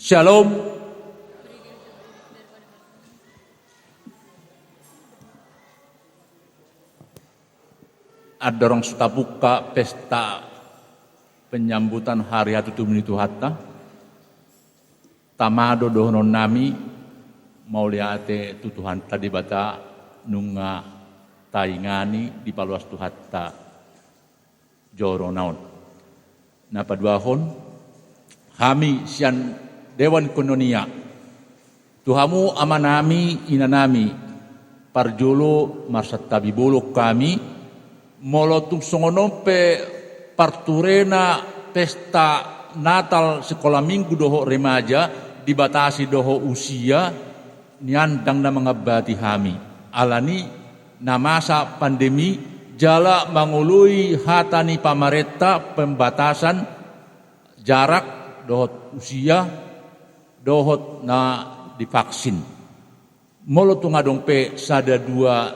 Shalom. Ada orang suka buka pesta penyambutan hari hatutu minitu hatta. Tamado dohonon nami mau liate tutuhan tadi bata nunga taingani di paluas tu hatta joro naon. Napa duahon kami sian Dewan Kononia, Tuhamu amanami inanami, parjolo marsatabi bolok kami, molotung songonompe parturena pesta Natal sekolah minggu doho remaja, dibatasi doho usia, niandang na mengabati kami. Alani namasa pandemi, jala mangului hatani pamareta pembatasan jarak doho usia, dohot na divaksin. Molo tungadong pe sada dua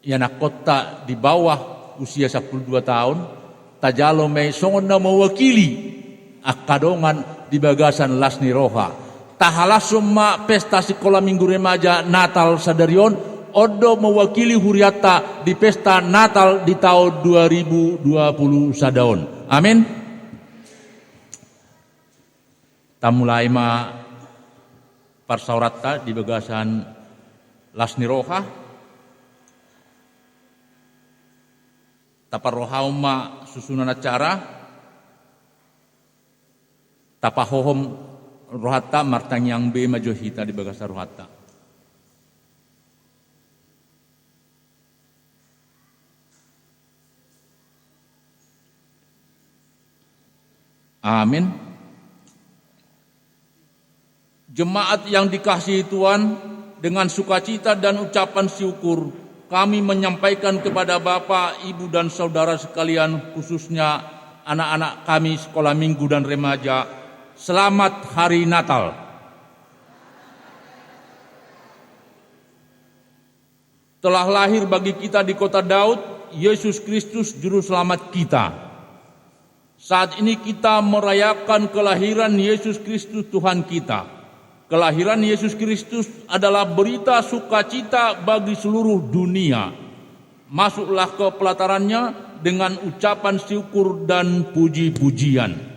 yanak kota di bawah usia 12 tahun, tajalo may songon na mewakili akadongan di bagasan Lasni Roha. Tahalasum ma pesta sekolah minggu remaja Natal sadarion, odo mewakili huriata di pesta Natal di tahun 2020 sadaon. Amin. Tamulai ma parsaurata di bagasan Lasni Roha. Taparohau ma susunan acara. Tapahohom rohata martanyang be majohita di bagasan rohata. Amin. Jemaat yang dikasihi Tuhan, dengan sukacita dan ucapan syukur, kami menyampaikan kepada Bapak, Ibu dan Saudara sekalian, khususnya anak-anak kami sekolah minggu dan remaja, selamat Hari Natal. Telah lahir bagi kita di kota Daud, Yesus Kristus Juru Selamat kita. Saat ini kita merayakan kelahiran Yesus Kristus Tuhan kita. Kelahiran Yesus Kristus adalah berita sukacita bagi seluruh dunia. Masuklah ke pelatarannya dengan ucapan syukur dan puji-pujian.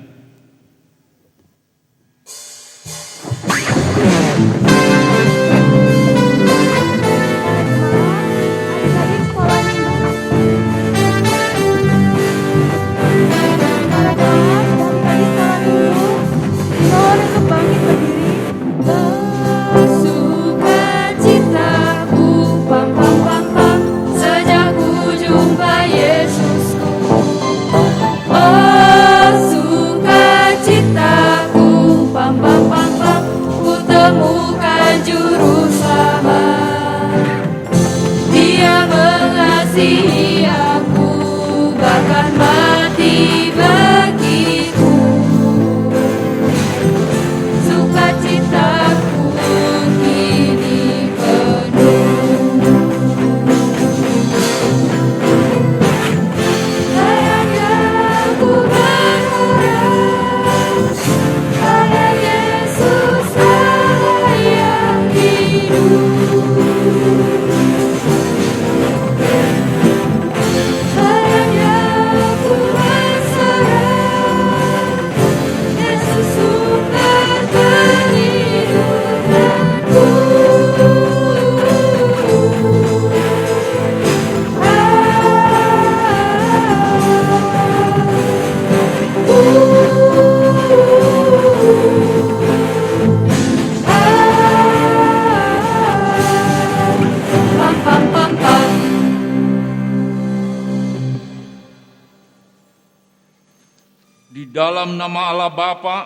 Dalam nama Allah Bapa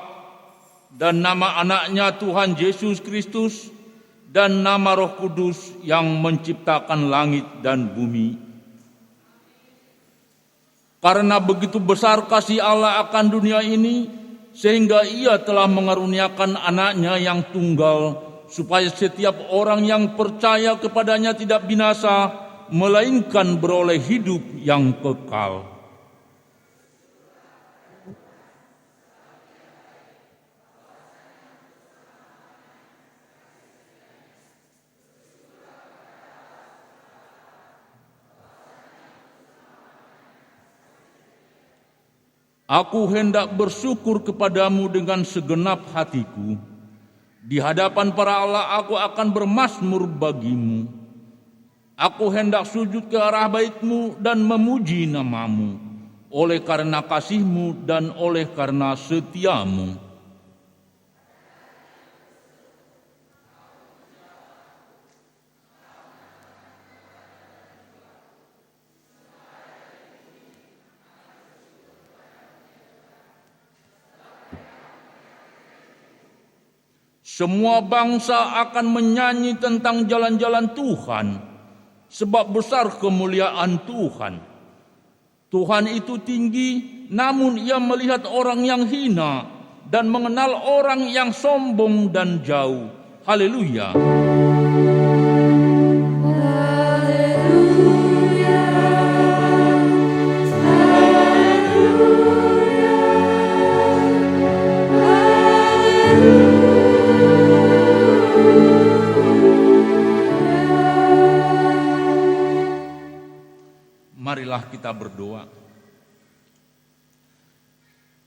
dan nama anaknya Tuhan Yesus Kristus dan nama Roh Kudus yang menciptakan langit dan bumi. Karena begitu besar kasih Allah akan dunia ini, sehingga Ia telah mengaruniakan anaknya yang tunggal, supaya setiap orang yang percaya kepadanya tidak binasa, melainkan beroleh hidup yang kekal. Aku hendak bersyukur kepadamu dengan segenap hatiku. Di hadapan para Allah aku akan bermazmur bagimu. Aku hendak sujud ke arah bait-Mu dan memuji nama-Mu, oleh karena kasih-Mu dan oleh karena setia-Mu. Semua bangsa akan menyanyi tentang jalan-jalan Tuhan, sebab besar kemuliaan Tuhan. Tuhan itu tinggi, namun Ia melihat orang yang hina dan mengenal orang yang sombong dan jauh. Haleluya. Marilah kita berdoa.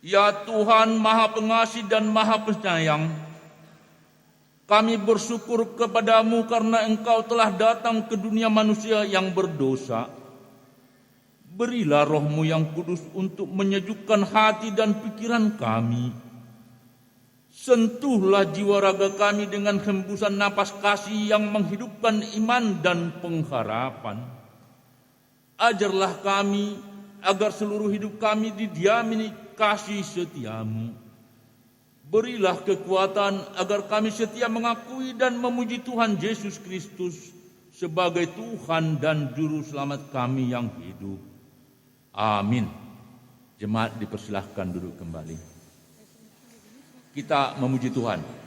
Ya Tuhan Maha Pengasih dan Maha Penyayang, kami bersyukur kepadamu karena Engkau telah datang ke dunia manusia yang berdosa. Berilah Roh-Mu yang kudus untuk menyejukkan hati dan pikiran kami. Sentuhlah jiwa raga kami dengan hembusan napas kasih yang menghidupkan iman dan pengharapan. Ajarlah kami agar seluruh hidup kami didiami kasih setia-Mu. Berilah kekuatan agar kami setia mengakui dan memuji Tuhan Yesus Kristus sebagai Tuhan dan Juru Selamat kami yang hidup. Amin. Jemaat dipersilahkan duduk kembali. Kita memuji Tuhan.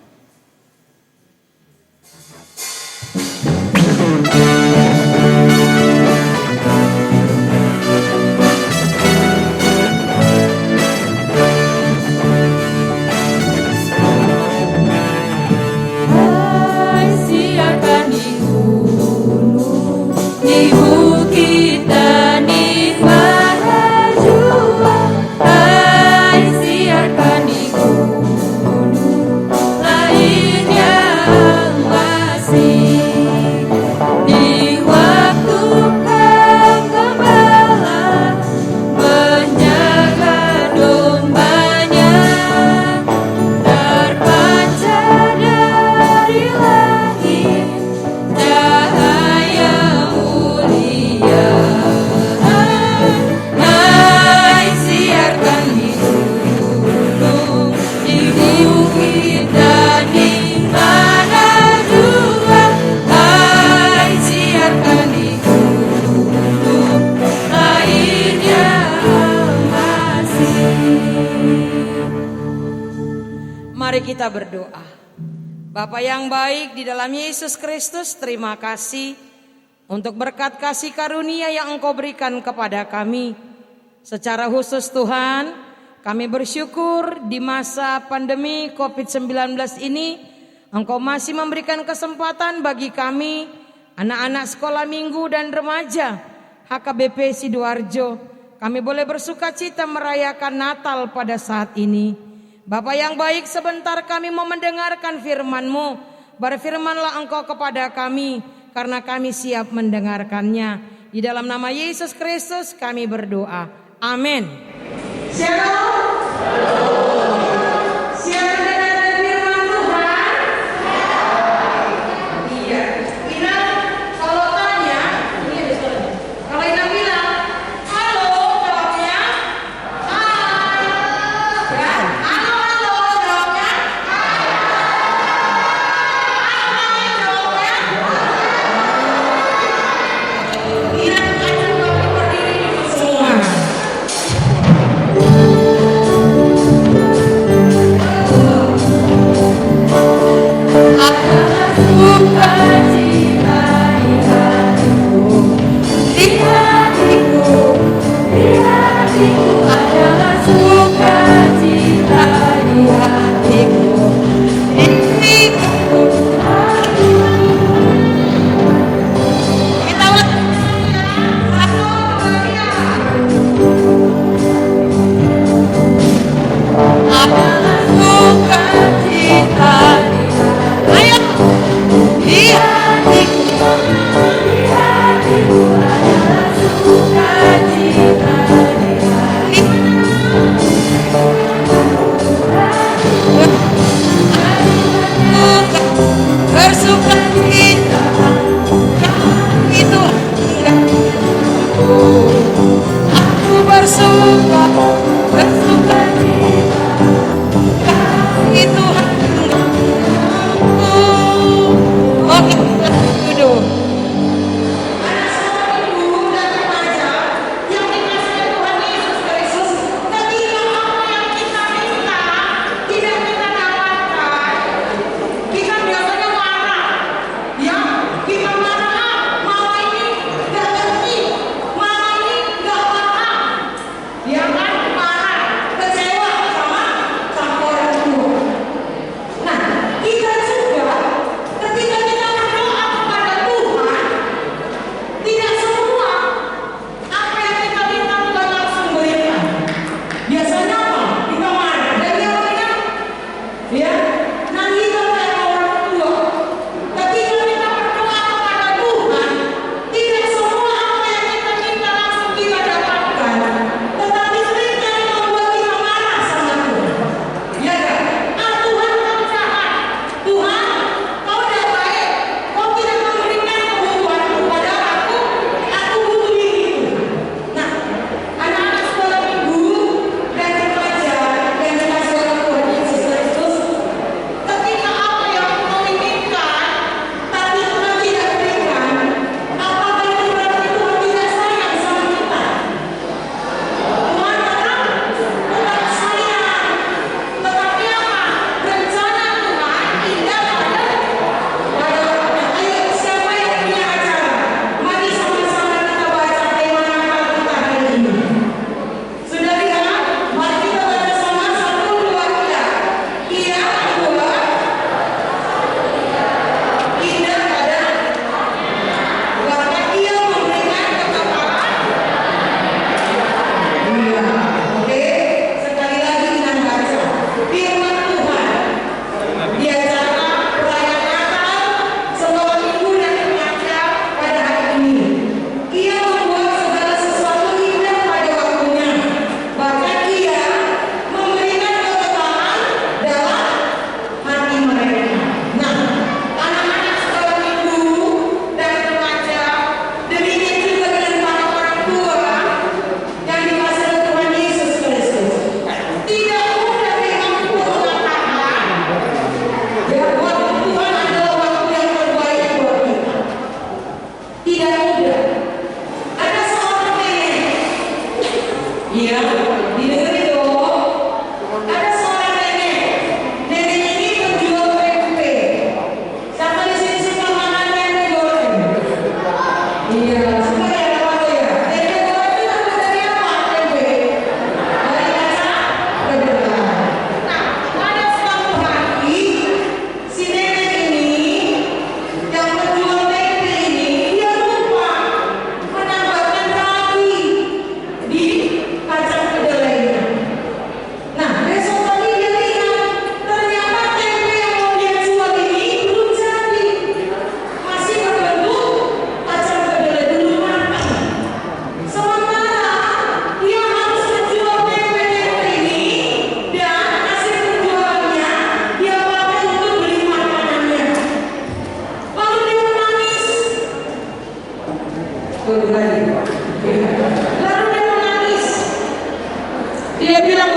Mari kita berdoa. Bapa yang baik di dalam Yesus Kristus, terima kasih untuk berkat kasih karunia yang Engkau berikan kepada kami. Secara khusus Tuhan, kami bersyukur di masa pandemi COVID-19 ini Engkau masih memberikan kesempatan bagi kami, anak-anak sekolah minggu dan remaja HKBP Sidoarjo. Kami boleh bersuka cita merayakan Natal pada saat ini. Bapa yang baik, sebentar kami mau mendengarkan firman-Mu. Berfirmanlah Engkau kepada kami, karena kami siap mendengarkannya. Di dalam nama Yesus Kristus kami berdoa. Amin. Shalom. Siap mendengarkan firman Tuhan? Iya. Ina, kalau tanya, ini ada suaranya. Kalau Ina bilang, halo, jawabnya, halo. Ya, halo, jawabnya, halo. Jawabnya, Ina akan berdiri semua.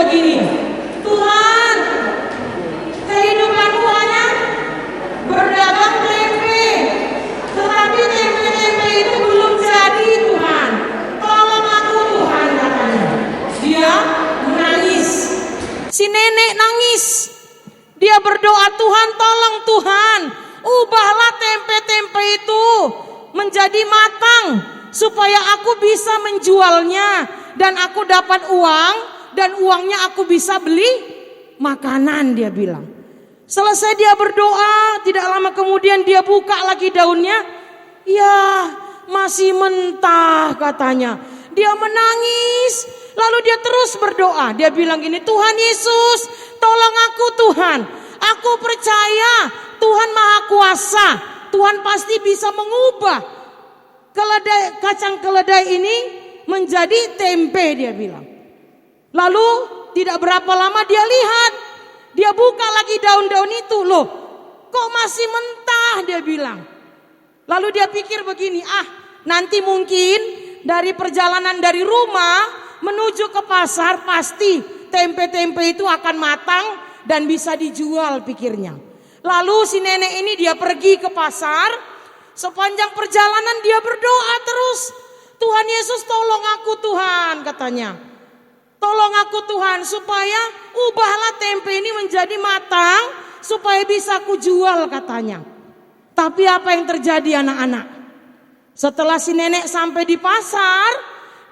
begini, Tuhan, kehidupanku hanya berdagang tempe, tetapi tempe-tempe itu belum jadi Tuhan. Tolong aku Tuhan, katanya. Dia menangis. Si nenek nangis. Dia berdoa, Tuhan tolong Tuhan, ubahlah tempe-tempe itu menjadi matang supaya aku bisa menjualnya dan aku dapat uang, dan uangnya aku bisa beli makanan, dia bilang. Selesai dia berdoa, tidak lama kemudian dia buka lagi daunnya. Ya, masih mentah, katanya. Dia menangis, lalu dia terus berdoa. Dia bilang gini, Tuhan Yesus, tolong aku Tuhan. Aku percaya Tuhan Maha Kuasa. Tuhan pasti bisa mengubah kacang keledai ini menjadi tempe, dia bilang. Lalu tidak berapa lama dia lihat, dia buka lagi daun-daun itu, loh kok masih mentah, dia bilang. Lalu dia pikir begini, nanti mungkin dari perjalanan dari rumah menuju ke pasar pasti tempe-tempe itu akan matang dan bisa dijual, pikirnya. Lalu si nenek ini dia pergi ke pasar. Sepanjang perjalanan dia berdoa terus, Tuhan Yesus tolong aku Tuhan, katanya. Tolong aku Tuhan supaya ubahlah tempe ini menjadi matang supaya bisa aku jual, katanya. Tapi apa yang terjadi anak-anak? Setelah si nenek sampai di pasar,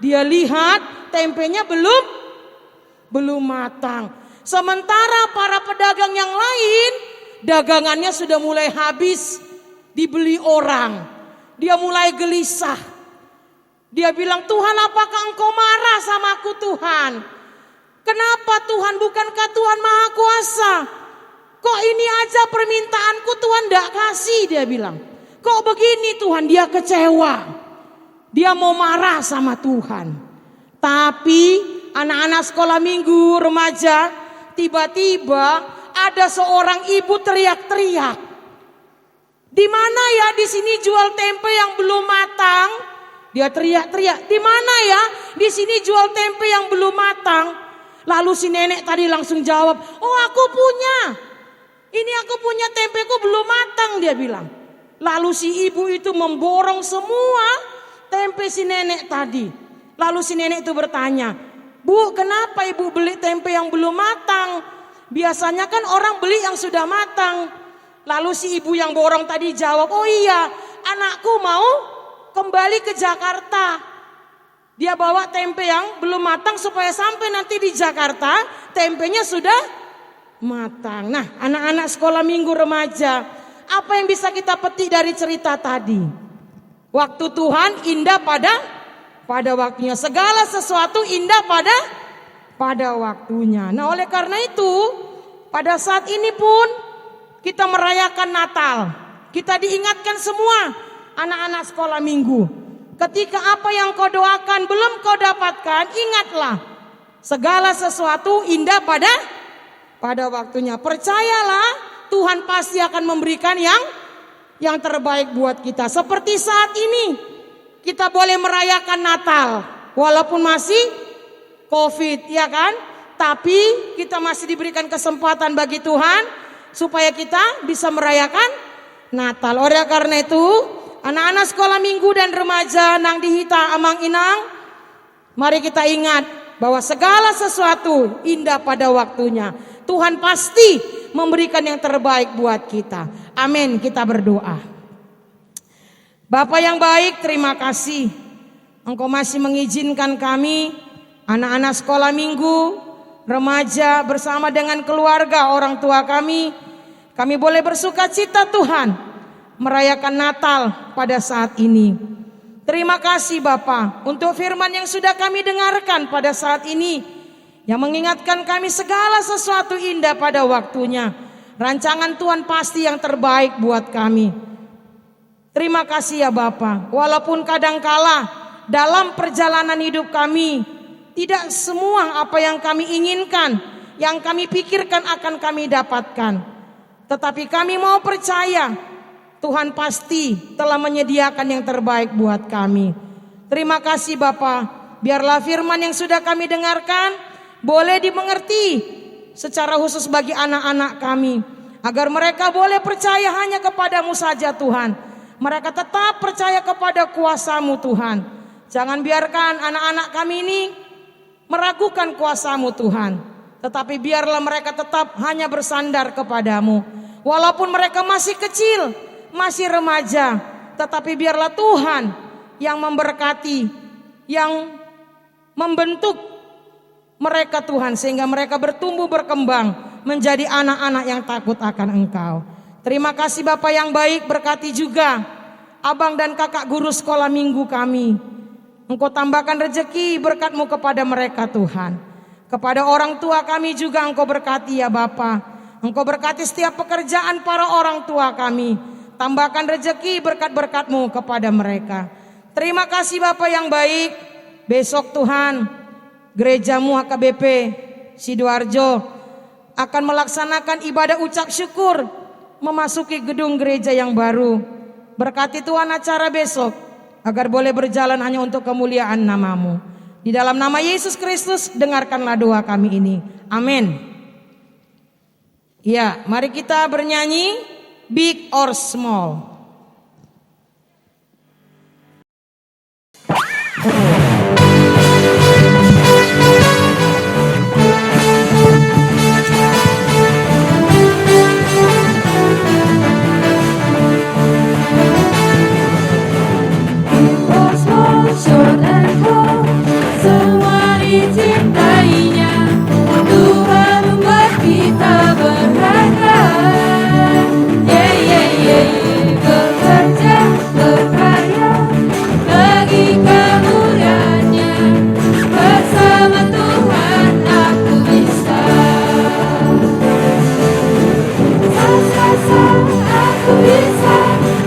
dia lihat tempenya belum matang. Sementara para pedagang yang lain dagangannya sudah mulai habis dibeli orang. Dia mulai gelisah. Dia bilang, Tuhan apakah engkau marah sama aku Tuhan? Kenapa Tuhan, bukankah Tuhan Maha Kuasa? Kok ini aja permintaanku Tuhan tidak kasih, dia bilang. Kok begini Tuhan? Dia kecewa. Dia mau marah sama Tuhan. Tapi anak-anak sekolah minggu, remaja, tiba-tiba ada seorang ibu teriak-teriak. Di mana ya di sini jual tempe yang belum matang? Dia teriak-teriak. Di mana ya di sini jual tempe yang belum matang? Lalu si nenek tadi langsung jawab, oh aku punya. Ini aku punya, tempeku belum matang, dia bilang. Lalu si ibu itu memborong semua tempe si nenek tadi. Lalu si nenek itu bertanya, Bu, kenapa ibu beli tempe yang belum matang? Biasanya kan orang beli yang sudah matang. Lalu si ibu yang borong tadi jawab, oh iya, anakku mau kembali ke Jakarta. Dia bawa tempe yang belum matang supaya sampai nanti di Jakarta tempenya sudah matang. Nah, anak-anak sekolah minggu remaja, apa yang bisa kita petik dari cerita tadi? Waktu Tuhan indah pada waktunya. Segala sesuatu indah pada waktunya. Nah, oleh karena itu, pada saat ini pun kita merayakan Natal. Kita diingatkan semua anak-anak sekolah minggu. Ketika apa yang kau doakan belum kau dapatkan, ingatlah. Segala sesuatu indah pada waktunya. Percayalah, Tuhan pasti akan memberikan yang terbaik buat kita. Seperti saat ini, kita boleh merayakan Natal. Walaupun masih COVID, ya kan? Tapi kita masih diberikan kesempatan bagi Tuhan supaya kita bisa merayakan Natal. Oleh karena itu, anak-anak sekolah minggu dan remaja nang dihita amang inang, mari kita ingat bahwa segala sesuatu indah pada waktunya. Tuhan pasti memberikan yang terbaik buat kita. Amin, kita berdoa. Bapa yang baik, terima kasih Engkau masih mengizinkan kami, anak-anak sekolah minggu, remaja bersama dengan keluarga orang tua kami boleh bersuka cita Tuhan merayakan Natal pada saat ini. Terima kasih Bapa untuk firman yang sudah kami dengarkan pada saat ini, yang mengingatkan kami segala sesuatu indah pada waktunya. Rancangan Tuhan pasti yang terbaik buat kami. Terima kasih ya Bapa. Walaupun kadangkala dalam perjalanan hidup kami tidak semua apa yang kami inginkan, yang kami pikirkan akan kami dapatkan. Tetapi kami mau percaya Tuhan pasti telah menyediakan yang terbaik buat kami. Terima kasih Bapa. Biarlah firman yang sudah kami dengarkan boleh dimengerti secara khusus bagi anak-anak kami, agar mereka boleh percaya hanya kepadamu saja Tuhan. Mereka tetap percaya kepada kuasa-Mu Tuhan. Jangan biarkan anak-anak kami ini meragukan kuasa-Mu Tuhan, tetapi biarlah mereka tetap hanya bersandar kepadamu. Walaupun mereka masih kecil, masih remaja, tetapi biarlah Tuhan yang memberkati, yang membentuk mereka Tuhan, sehingga mereka bertumbuh berkembang menjadi anak-anak yang takut akan Engkau. Terima kasih Bapak yang baik, berkati juga abang dan kakak guru sekolah minggu kami. Engkau tambahkan rezeki berkat-Mu kepada mereka Tuhan. Kepada orang tua kami juga Engkau berkati ya Bapa. Engkau berkati setiap pekerjaan para orang tua kami. Tambahkan rezeki berkat-berkat-Mu kepada mereka. Terima kasih Bapak yang baik. Besok Tuhan, gereja-Mu HKBP Sidoarjo akan melaksanakan ibadah ucap syukur, memasuki gedung gereja yang baru. Berkati Tuhan acara besok, agar boleh berjalan hanya untuk kemuliaan nama-Mu. Di dalam nama Yesus Kristus, dengarkanlah doa kami ini. Amin. Ya, mari kita bernyanyi Big or Small. Short and tall, semua dicintainya. Tuhan membuat kita berharga. Yeah, yeah, yeah, yeah. Bekerja, berkarya bagi kemuliaannya. Bersama Tuhan aku bisa. Aku bisa.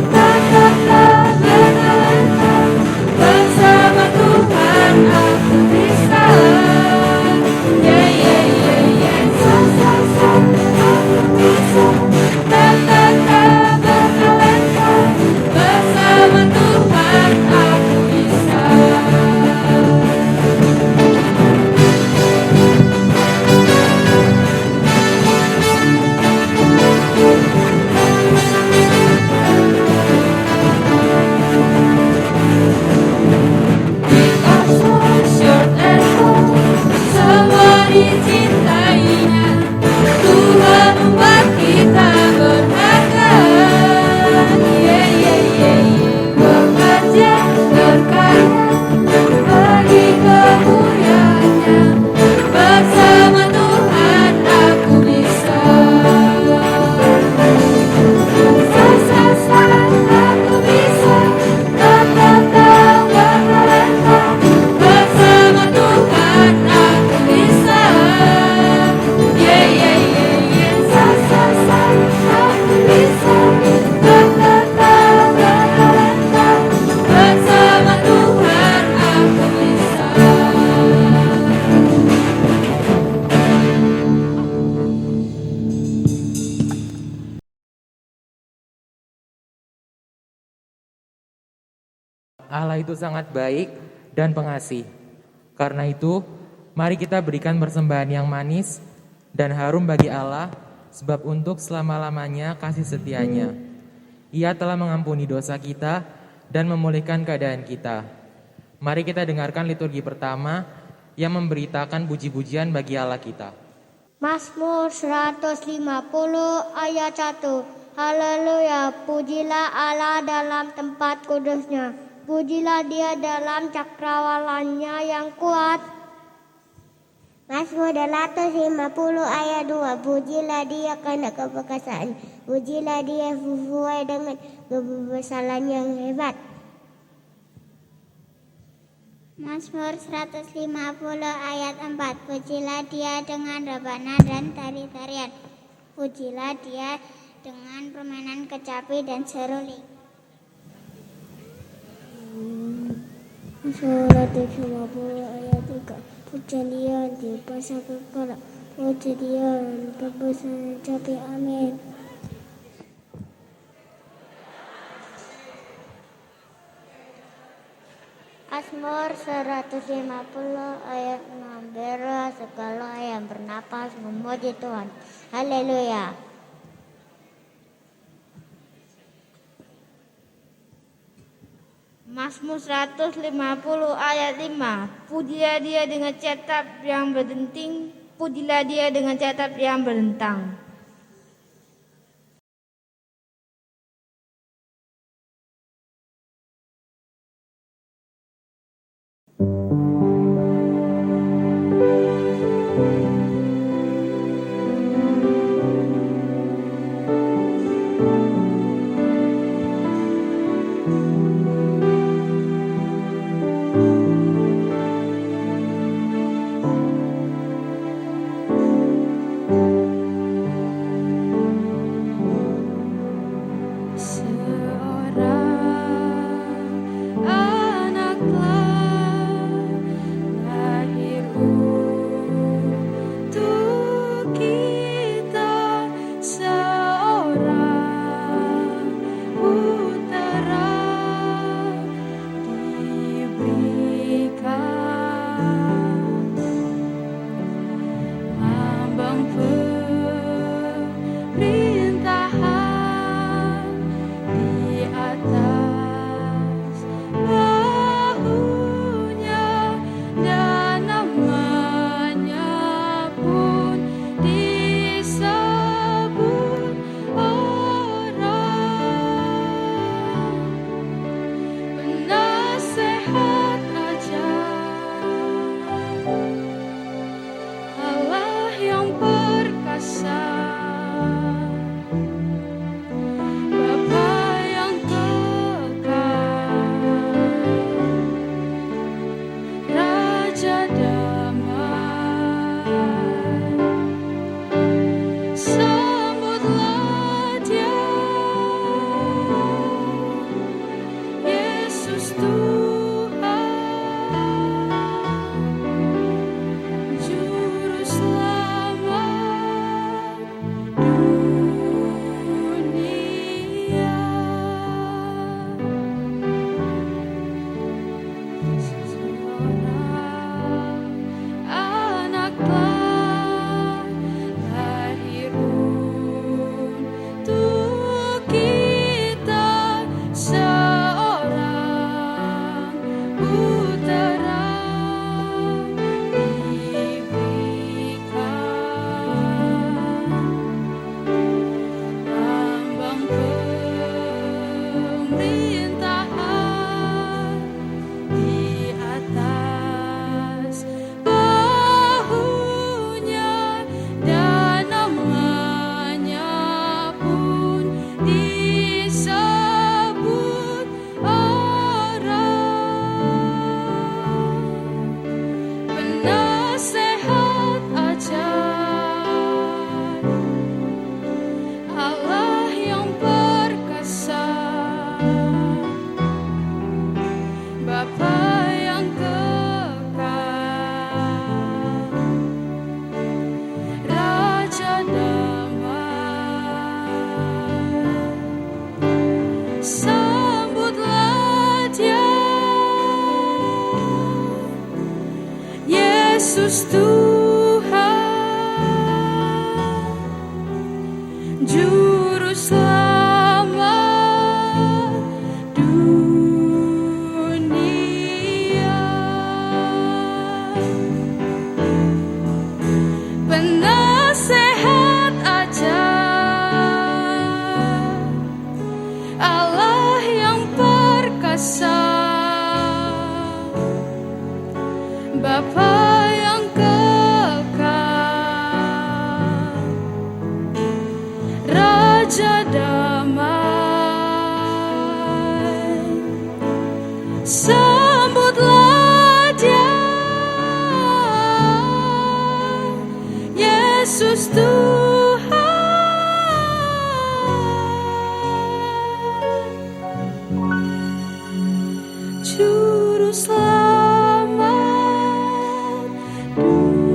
Tetaplah berlentang. Bersama Tuhan aku bisa. Yeah, yeah, yeah, yeah. Aku bisa. Tetaplah berlentang. Bersama Tuhan aku bisa. Short and tall, semua dicintainya. Tuhan membuat kita berharga. Yeah, yeah, yeah, yeah. Bekerja, berkarya bagi kemuliaannya. Bersama Tuhan aku bisa. Aku bisa. Tetaplah berlentang. Bersama Tuhan aku bisa. Yeah, yeah, yeah, yeah. Aku bisa. Tetaplah berlentang. Bersama Tuhan aku bisa. Allah itu sangat baik dan pengasih. Karena itu, mari kita berikan persembahan yang manis dan harum bagi Allah, sebab untuk selama-lamanya kasih setianya. Ia telah mengampuni dosa kita dan memulihkan keadaan kita. Mari kita dengarkan liturgi pertama yang memberitakan puji-pujian bagi Allah kita. Mazmur 150 ayat 1. Haleluya, pujilah Allah dalam tempat kudusnya. Pujilah Dia dalam cakrawalannya yang kuat. Mazmur 150 ayat 2. Pujilah Dia karena keperkasaan. Pujilah Dia sesuai dengan kebesaran yang hebat. Mazmur 150 ayat 4. Pujilah Dia dengan rebana dan tari-tarian. Pujilah Dia dengan permainan kecapi dan seruling. Mazmur 150 ayat 3. Pujian Dia di pasang kepala. Puji Dia kebesaran capi. Amin. Mazmur 150 ayat 16. bergerak, segala yang bernapas memuji Tuhan. Haleluya. Mazmur 150 ayat 5. Pujilah dia dengan cetap yang berdenting, pujilah dia dengan cetap yang berdentang. Yesus Tuhan, Juru Selamat dunia. Penasehat ajaib, Allah yang perkasa, Bapa yang kekal, Raja damai, sambutlah Dia, Yesus Tuhan, Juru Selamat dunia.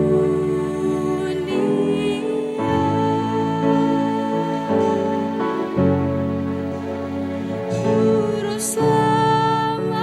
Juru Selamat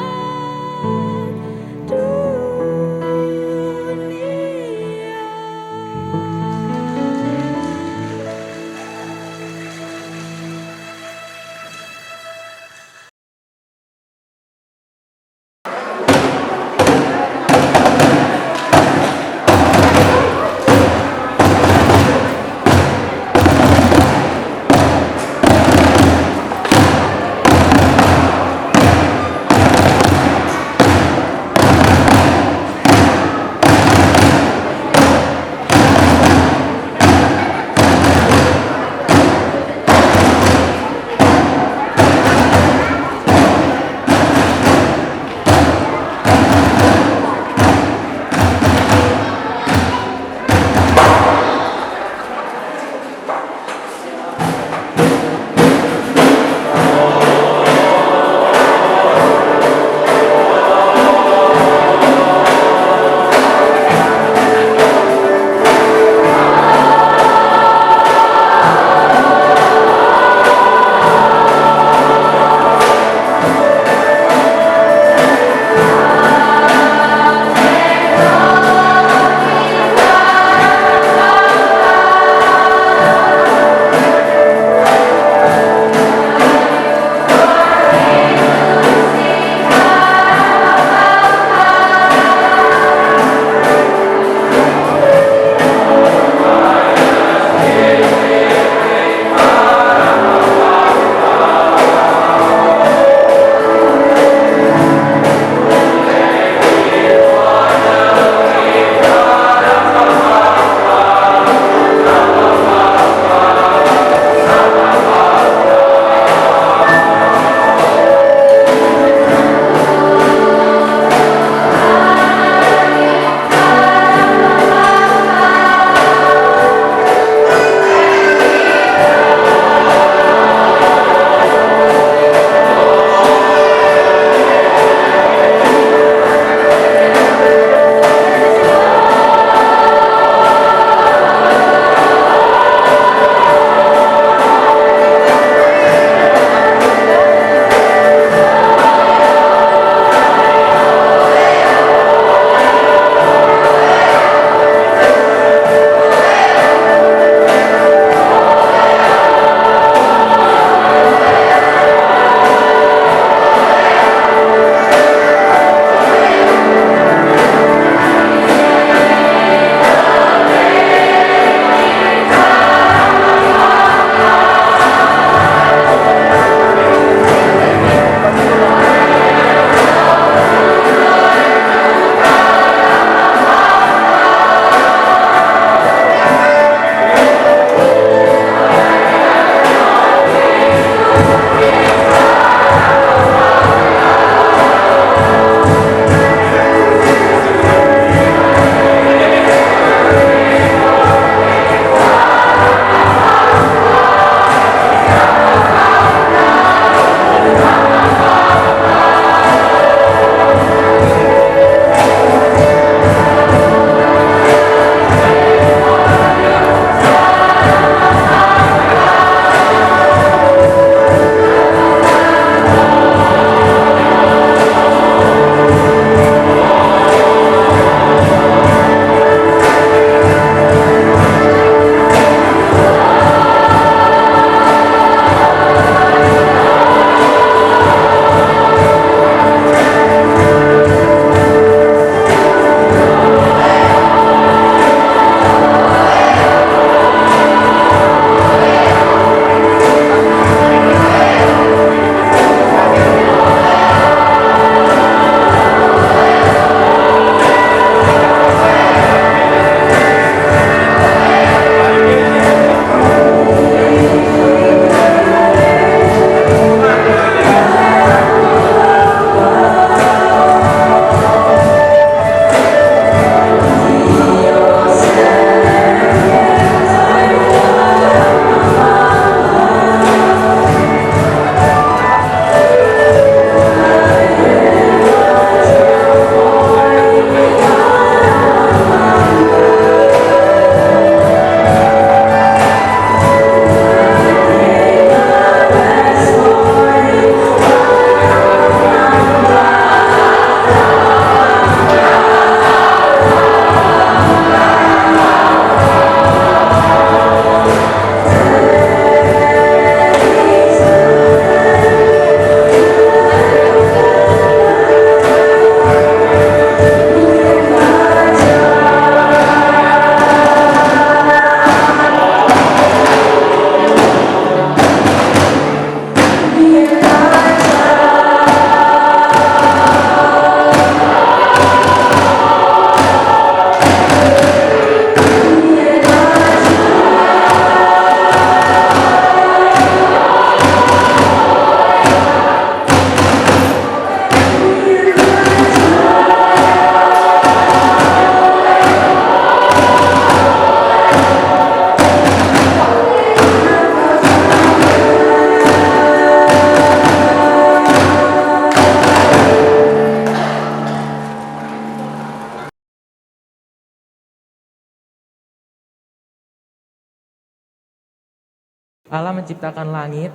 Allah menciptakan langit,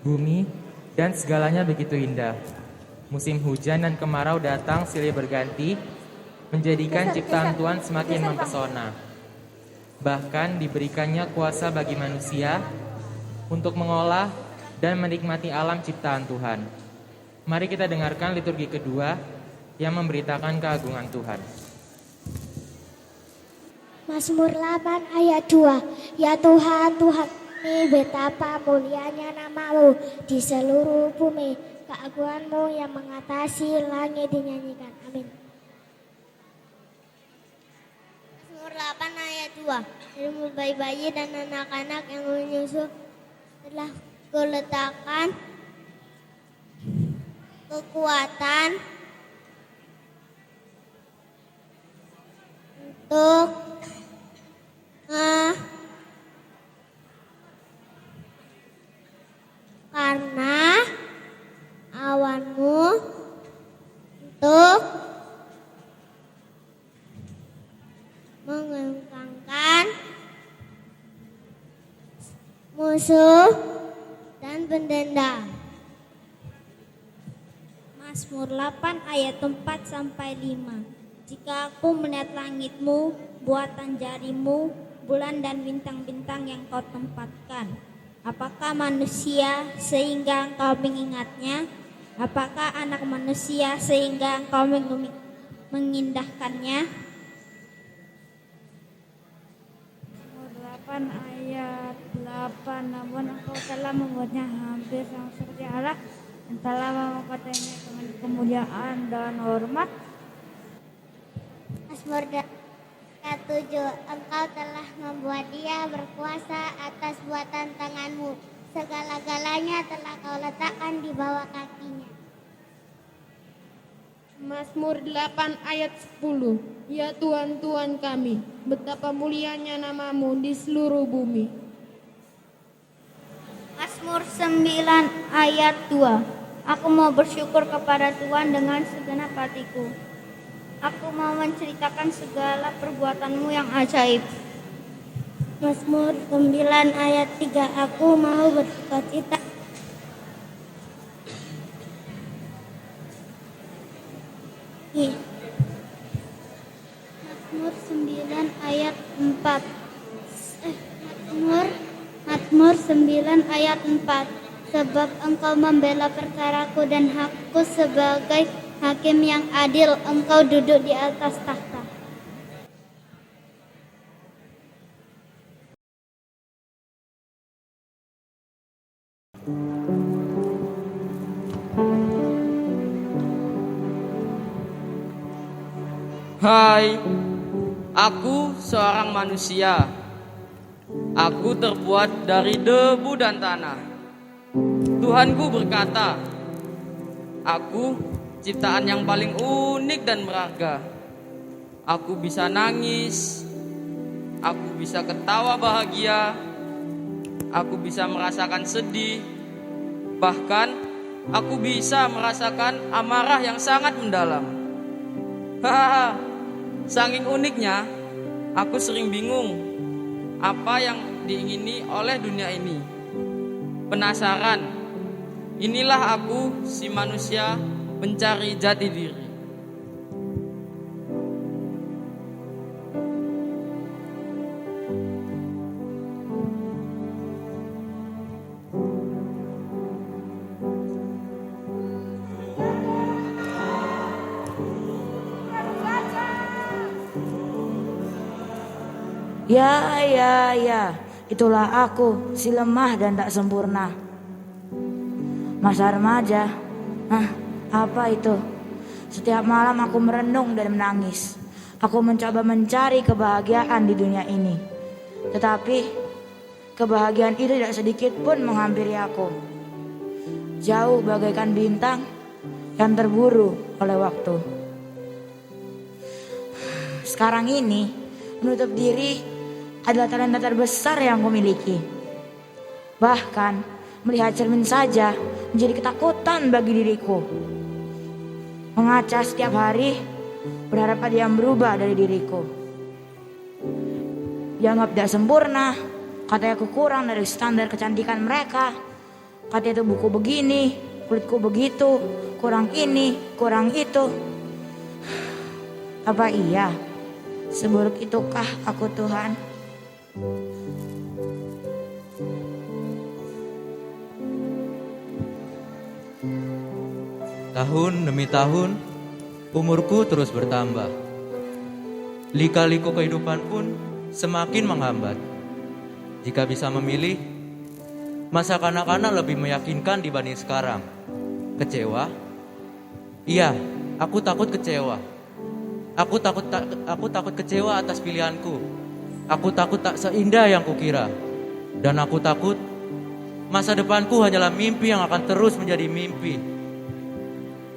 bumi, dan segalanya begitu indah. Musim hujan dan kemarau datang silih berganti, menjadikan ciptaan Tuhan semakin mempesona. Bahkan diberikannya kuasa bagi manusia untuk mengolah dan menikmati alam ciptaan Tuhan. Mari kita dengarkan liturgi kedua yang memberitakan keagungan Tuhan. Mazmur 8 ayat 2. Ya Tuhan, Tuhan ini betapa mulianya nama-Mu di seluruh bumi. Keagungan-Mu yang mengatasi langit dinyanyikan. Amin. Mazmur 8 ayat 2. Ilmu bayi-bayi dan anak-anak yang menyusu telah kuletakkan kekuatan untuk karena awanmu untuk mengengkangkan musuh dan pendendam. Mazmur 8 ayat 4 sampai 5. Jika aku melihat langitmu, buatan jarimu, bulan dan bintang-bintang yang kau tempatkan, apakah manusia sehingga engkau mengingatnya? Apakah anak manusia sehingga engkau mengindahkannya? Mazmur 8 ayat 8. Namun engkau telah membuatnya hampir sama seperti Allah, dan telah mengangkatnya dengan kemuliaan dan hormat. Mazmur 7. Engkau telah membuat dia berkuasa atas buatan tanganmu. Segala-galanya telah kau letakkan di bawah kakinya. Mazmur 8 ayat 10. Ya Tuhan, Tuhan kami, betapa mulianya nama-Mu di seluruh bumi. Mazmur 9 ayat 2. Aku mau bersyukur kepada Tuhan dengan segenap hatiku. Aku mau menceritakan segala perbuatan-Mu yang ajaib. Mazmur 9 ayat 3. Aku mau bersukacita. Mazmur 9 ayat 4. Mazmur 9 ayat 4. Sebab engkau membela perkaraku dan hakku sebagai hakim yang adil, engkau duduk di atas tahta. Hai, aku seorang manusia. Aku terbuat dari debu dan tanah. Tuhanku berkata, aku ciptaan yang paling unik dan berharga. Aku bisa nangis, aku bisa ketawa bahagia, aku bisa merasakan sedih, bahkan aku bisa merasakan amarah yang sangat mendalam. Hahaha, saking uniknya, aku sering bingung apa yang diingini oleh dunia ini. Penasaran, inilah aku si manusia mencari jati diri. Ya, itulah aku, si lemah dan tak sempurna. Masa remaja, apa itu? Setiap malam aku merenung dan menangis. Aku mencoba mencari kebahagiaan di dunia ini. Tetapi kebahagiaan itu tidak sedikit pun menghampiri aku. Jauh bagaikan bintang yang terburu oleh waktu. Sekarang ini menutup diri adalah talenta terbesar yang kumiliki. Bahkan melihat cermin saja menjadi ketakutan bagi diriku. Mengaca setiap hari, berharap ada yang berubah dari diriku. Dianggap tidak sempurna, Katanya aku kurang dari standar kecantikan mereka. Katanya itu buku begini, kulitku begitu, kurang ini, kurang itu. Apa iya? Seburuk itukah aku Tuhan? Tahun demi tahun, umurku terus bertambah. Lika-liku kehidupan pun semakin menghambat. Jika bisa memilih, masa kanak-kanak lebih meyakinkan dibanding sekarang. Kecewa? Iya, aku takut kecewa. Aku takut kecewa atas pilihanku. Aku takut tak seindah yang kukira. Dan aku takut masa depanku hanyalah mimpi yang akan terus menjadi mimpi.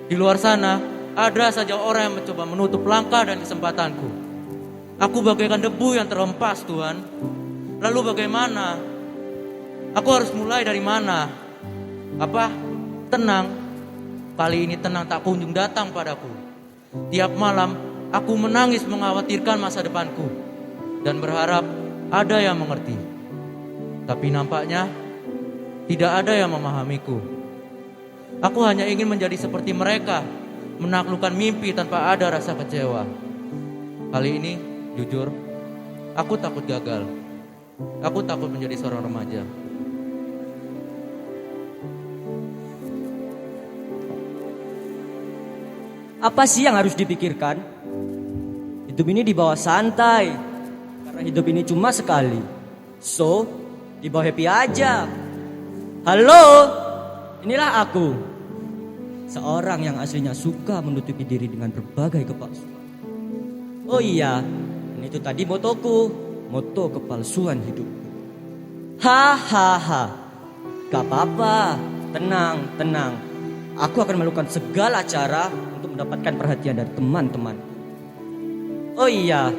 Di luar sana, ada saja orang yang mencoba menutup langkah dan kesempatanku. Aku bagaikan debu yang terhempas, Tuhan. Lalu bagaimana? Aku harus mulai dari mana? Apa? Tenang. Kali ini tenang tak kunjung datang padaku. Tiap malam, aku menangis mengkhawatirkan masa depanku. Dan berharap ada yang mengerti. Tapi nampaknya, tidak ada yang memahamiku. Aku hanya ingin menjadi seperti mereka, menaklukkan mimpi tanpa ada rasa kecewa. Kali ini, jujur, aku takut gagal. Aku takut menjadi seorang remaja. Apa sih yang harus dipikirkan? Hidup ini dibawa santai, karena hidup ini cuma sekali. So, dibawa happy aja. Halo, inilah aku. Seorang yang aslinya suka menutupi diri dengan berbagai kepalsuan. Oh iya, ini itu tadi motoku, moto kepalsuan hidup. Hahaha, gak apa-apa, tenang. Aku akan melakukan segala cara untuk mendapatkan perhatian dari teman-teman. Oh iya,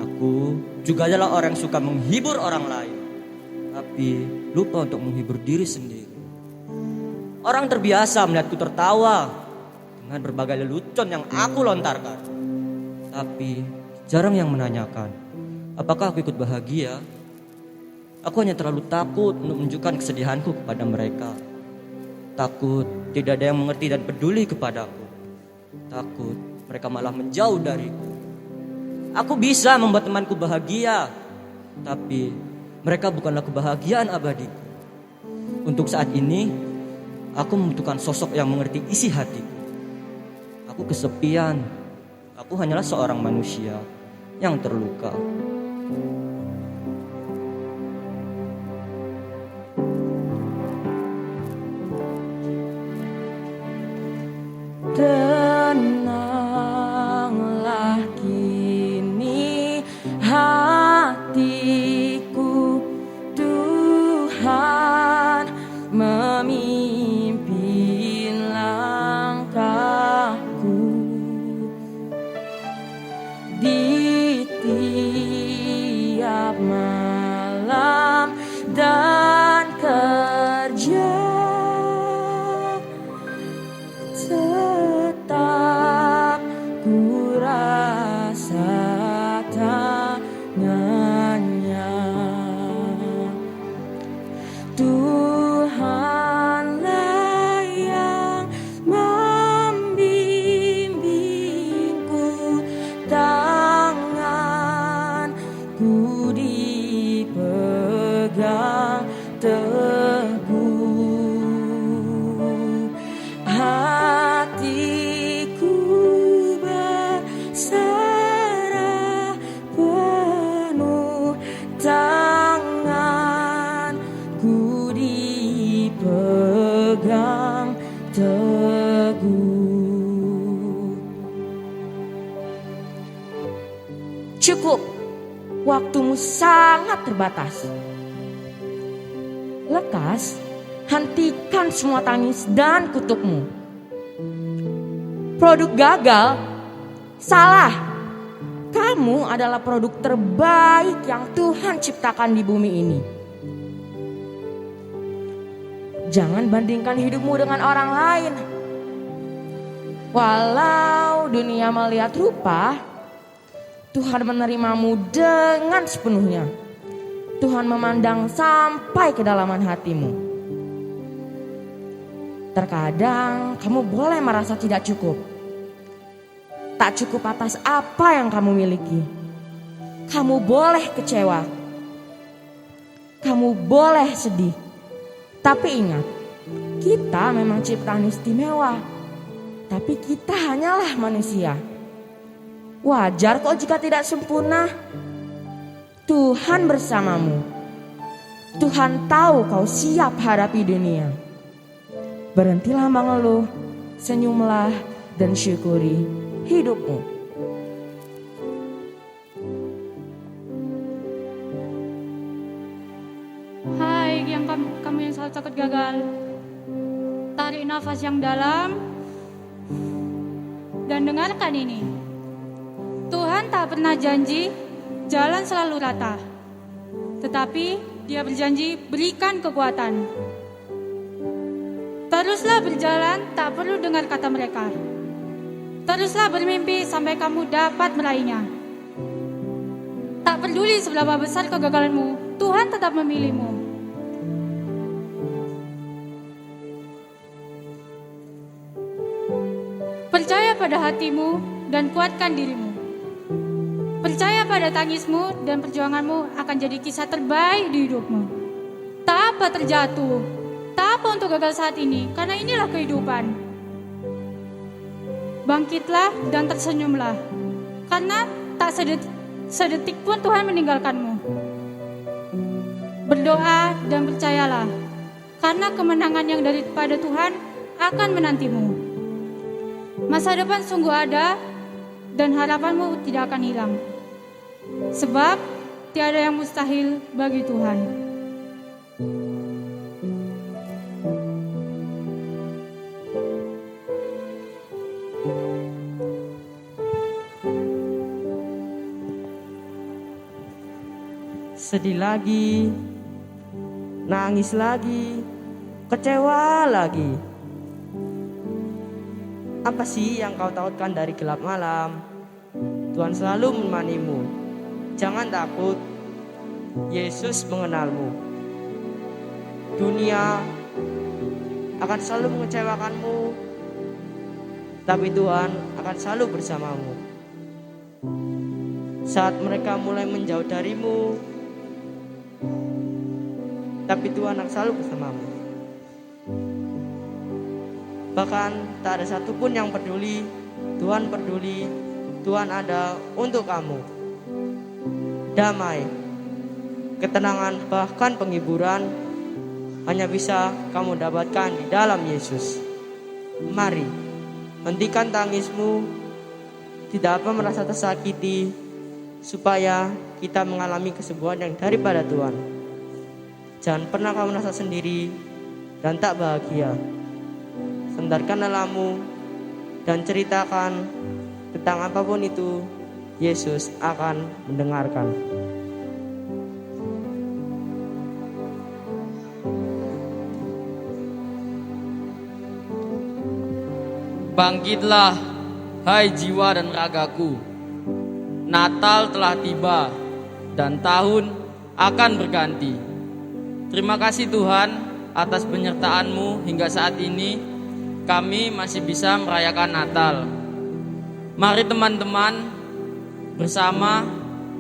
aku juga adalah orang yang suka menghibur orang lain, tapi lupa untuk menghibur diri sendiri. Orang terbiasa melihatku tertawa dengan berbagai lelucon yang aku lontarkan. Tapi jarang yang menanyakan, apakah aku ikut bahagia? Aku hanya terlalu takut untuk menunjukkan kesedihanku kepada mereka. Takut tidak ada yang mengerti dan peduli kepadaku. Takut mereka malah menjauh dariku. Aku bisa membuat temanku bahagia, tapi mereka bukanlah kebahagiaan abadiku. Untuk saat ini, aku membutuhkan sosok yang mengerti isi hatiku. Aku kesepian. Aku hanyalah seorang manusia yang terluka. Tenanglah kini hatiku, Tuhan memimpin langkahku di tiap malam dan kerja. Tetap ku rasa tangannya. Tuhanlah yang membimbingku, tanganku dipegang teguh. Hatiku berserah penuh, tanganku dipegang teguh. Cukup, waktumu sangat terbatas. Lekas, hentikan semua tangis dan kutukmu. Produk gagal? Salah. Kamu adalah produk terbaik yang Tuhan ciptakan di bumi ini. Jangan bandingkan hidupmu dengan orang lain. Walau dunia melihat rupa, Tuhan menerimamu dengan sepenuhnya. Tuhan memandang sampai kedalaman hatimu. Terkadang kamu boleh merasa tidak cukup. Tak cukup atas apa yang kamu miliki. Kamu boleh kecewa. Kamu boleh sedih. Tapi ingat, kita memang ciptaan istimewa. Tapi kita hanyalah manusia. Wajar kok jika tidak sempurna. Tuhan bersamamu. Tuhan tahu kau siap hadapi dunia. Berhentilah mengeluh, senyumlah dan syukuri hidupmu. Hai yang kamu yang selalu takut gagal. Tarik nafas yang dalam dan dengarkan ini. Tuhan tak pernah janji jalan selalu rata. Tetapi Dia berjanji berikan kekuatan. Teruslah berjalan, tak perlu dengar kata mereka. Teruslah bermimpi sampai kamu dapat meraihnya. Tak peduli seberapa besar kegagalanmu, Tuhan tetap memilihmu. Percaya pada hatimu dan kuatkan dirimu. Percaya pada tangismu dan perjuanganmu akan jadi kisah terbaik di hidupmu. Tak apa terjatuh, tak apa untuk gagal saat ini, karena inilah kehidupan. Bangkitlah dan tersenyumlah, karena tak sedetik pun Tuhan meninggalkanmu. Berdoa dan percayalah, karena kemenangan yang daripada Tuhan akan menantimu. Masa depan sungguh ada dan harapanmu tidak akan hilang. Sebab tiada yang mustahil bagi Tuhan. Sedih lagi, nangis lagi, kecewa lagi. Apa sih yang kau takutkan dari gelap malam? Tuhan selalu menemanimu. Jangan takut, Yesus mengenalmu. Dunia akan selalu mengecewakanmu, tapi Tuhan akan selalu bersamamu. Saat mereka mulai menjauh darimu, tapi Tuhan akan selalu bersamamu. Bahkan tak ada satupun yang peduli. Tuhan peduli. Tuhan ada untuk kamu. Damai, ketenangan, bahkan penghiburan hanya bisa kamu dapatkan di dalam Yesus. Mari, hentikan tangismu. Tidak apa merasa tersakiti, supaya kita mengalami kesembuhan yang daripada Tuhan. Jangan pernah kamu merasa sendiri dan tak bahagia. Sandarkan lelamu dan ceritakan tentang apapun itu, Yesus akan mendengarkan. Bangkitlah, hai jiwa dan ragaku. Natal telah tiba dan tahun akan berganti. Terima kasih Tuhan atas penyertaan-Mu hingga saat ini kami masih bisa merayakan Natal. Mari teman-teman, bersama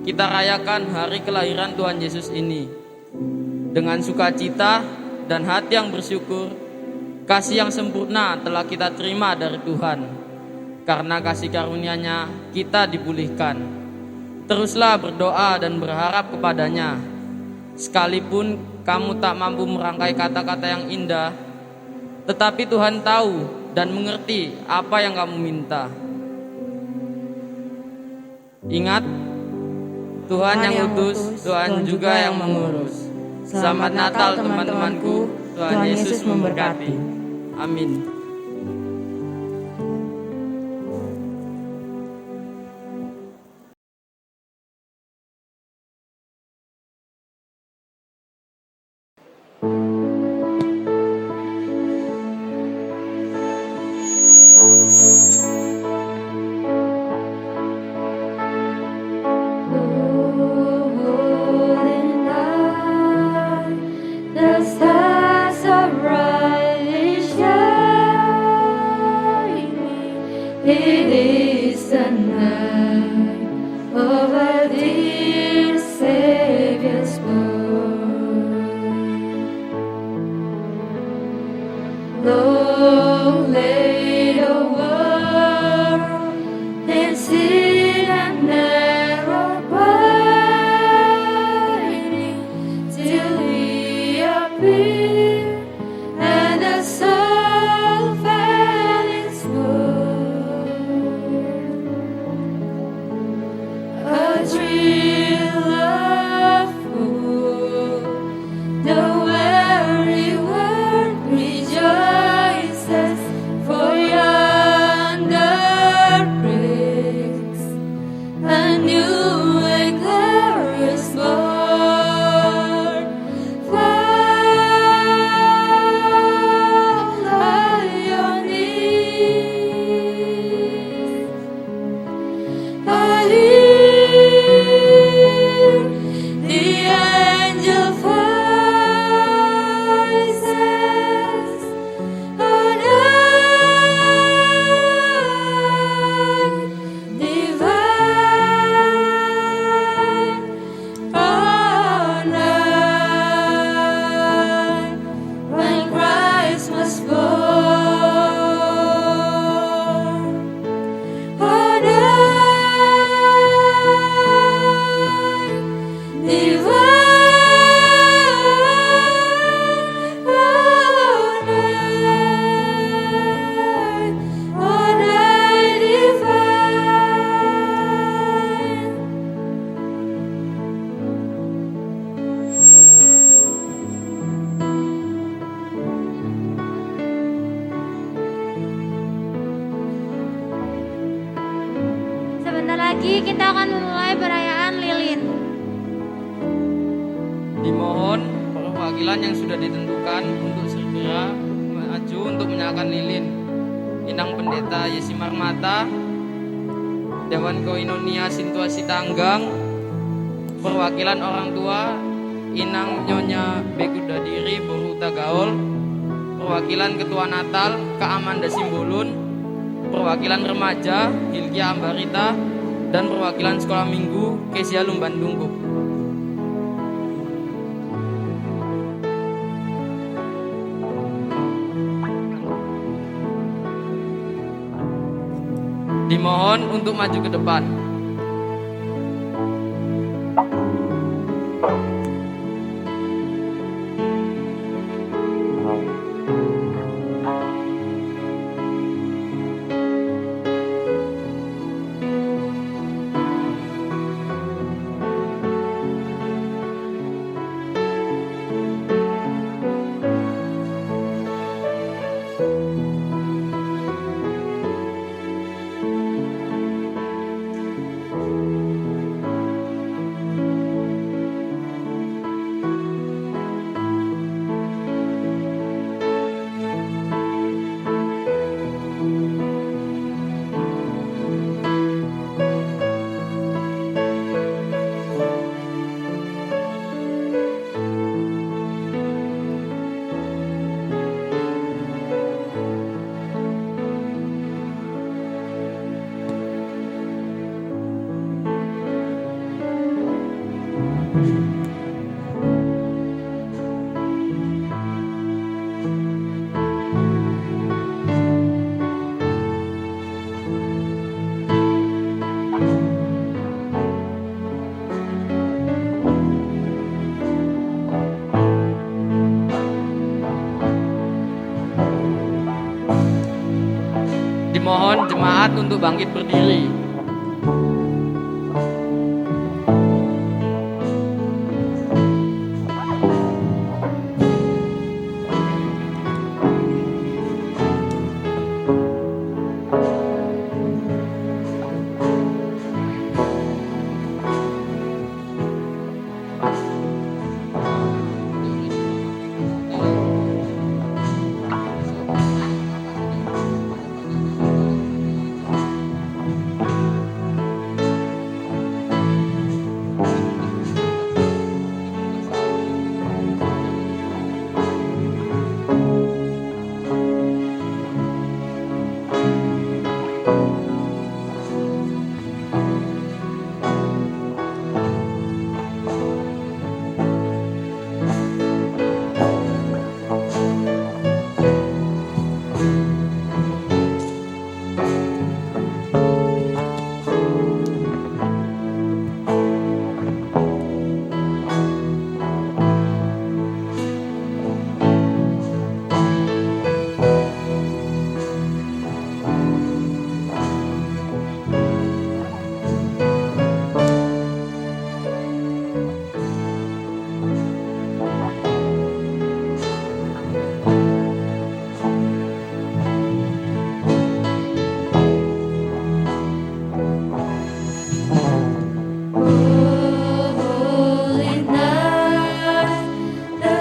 kita rayakan hari kelahiran Tuhan Yesus ini. Dengan sukacita dan hati yang bersyukur, kasih yang sempurna telah kita terima dari Tuhan. Karena kasih karunia-Nya kita dipulihkan. Teruslah berdoa dan berharap kepadanya. Sekalipun kamu tak mampu merangkai kata-kata yang indah, tetapi Tuhan tahu dan mengerti apa yang kamu minta. Ingat, Tuhan yang utus, Tuhan juga yang mengurus. Selamat Natal teman-temanku, Tuhan Yesus memberkati. Amin. Long lay the world in sin and narrow binding till He appeared, and the soul felt His word. A thrill of hope, the weary world rejoices, for yonder breaks a new and glorious morn. Fall on your knees, hear the angel voices on earth divine, on earth when Christ was born, on earth divine, on earth divine. Sebentar lagi kita akan memulai perayaan lilin. Dimohon perwakilan yang sudah ditentukan untuk segera maju untuk menyalakan lilin. Inang Pendeta Yesimar Mata, Dewan Koinonia Situasi Tanggang, perwakilan orang tua Inang Nyonya Bekuda Diri Boruta Gaul, perwakilan Ketua Natal Kak Amanda Simbolun, perwakilan remaja Hilkia Ambarita, dan perwakilan sekolah minggu Kesia Lumban Dungkup. Dimohon untuk maju ke depan. Dimohon jemaat untuk bangkit berdiri.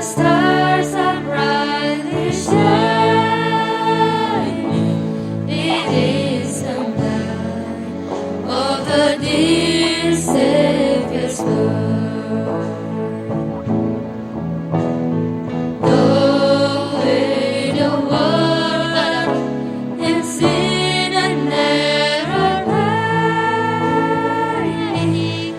stars are brightly shining. It is the light of the dear Savior's birth. Though in a world that in sin and error lies,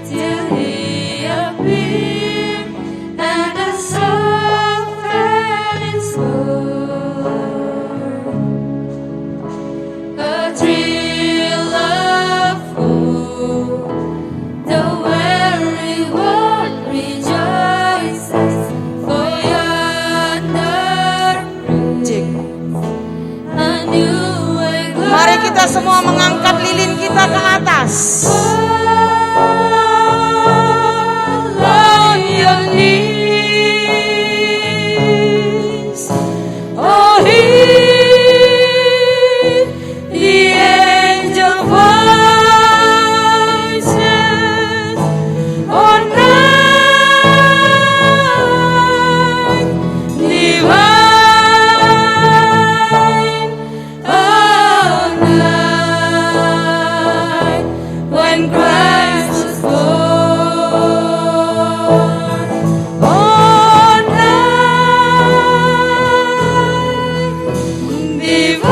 till He appeared and the soul fell in swoon. A thrill of hope, the weary world rejoices, for yonder breaks a new and Mari kita semua mengangkat lilin kita ke atas. on your knees. Oh, hear the angel voices on night divine. Oh, night when Christ was born. Oh, night divine.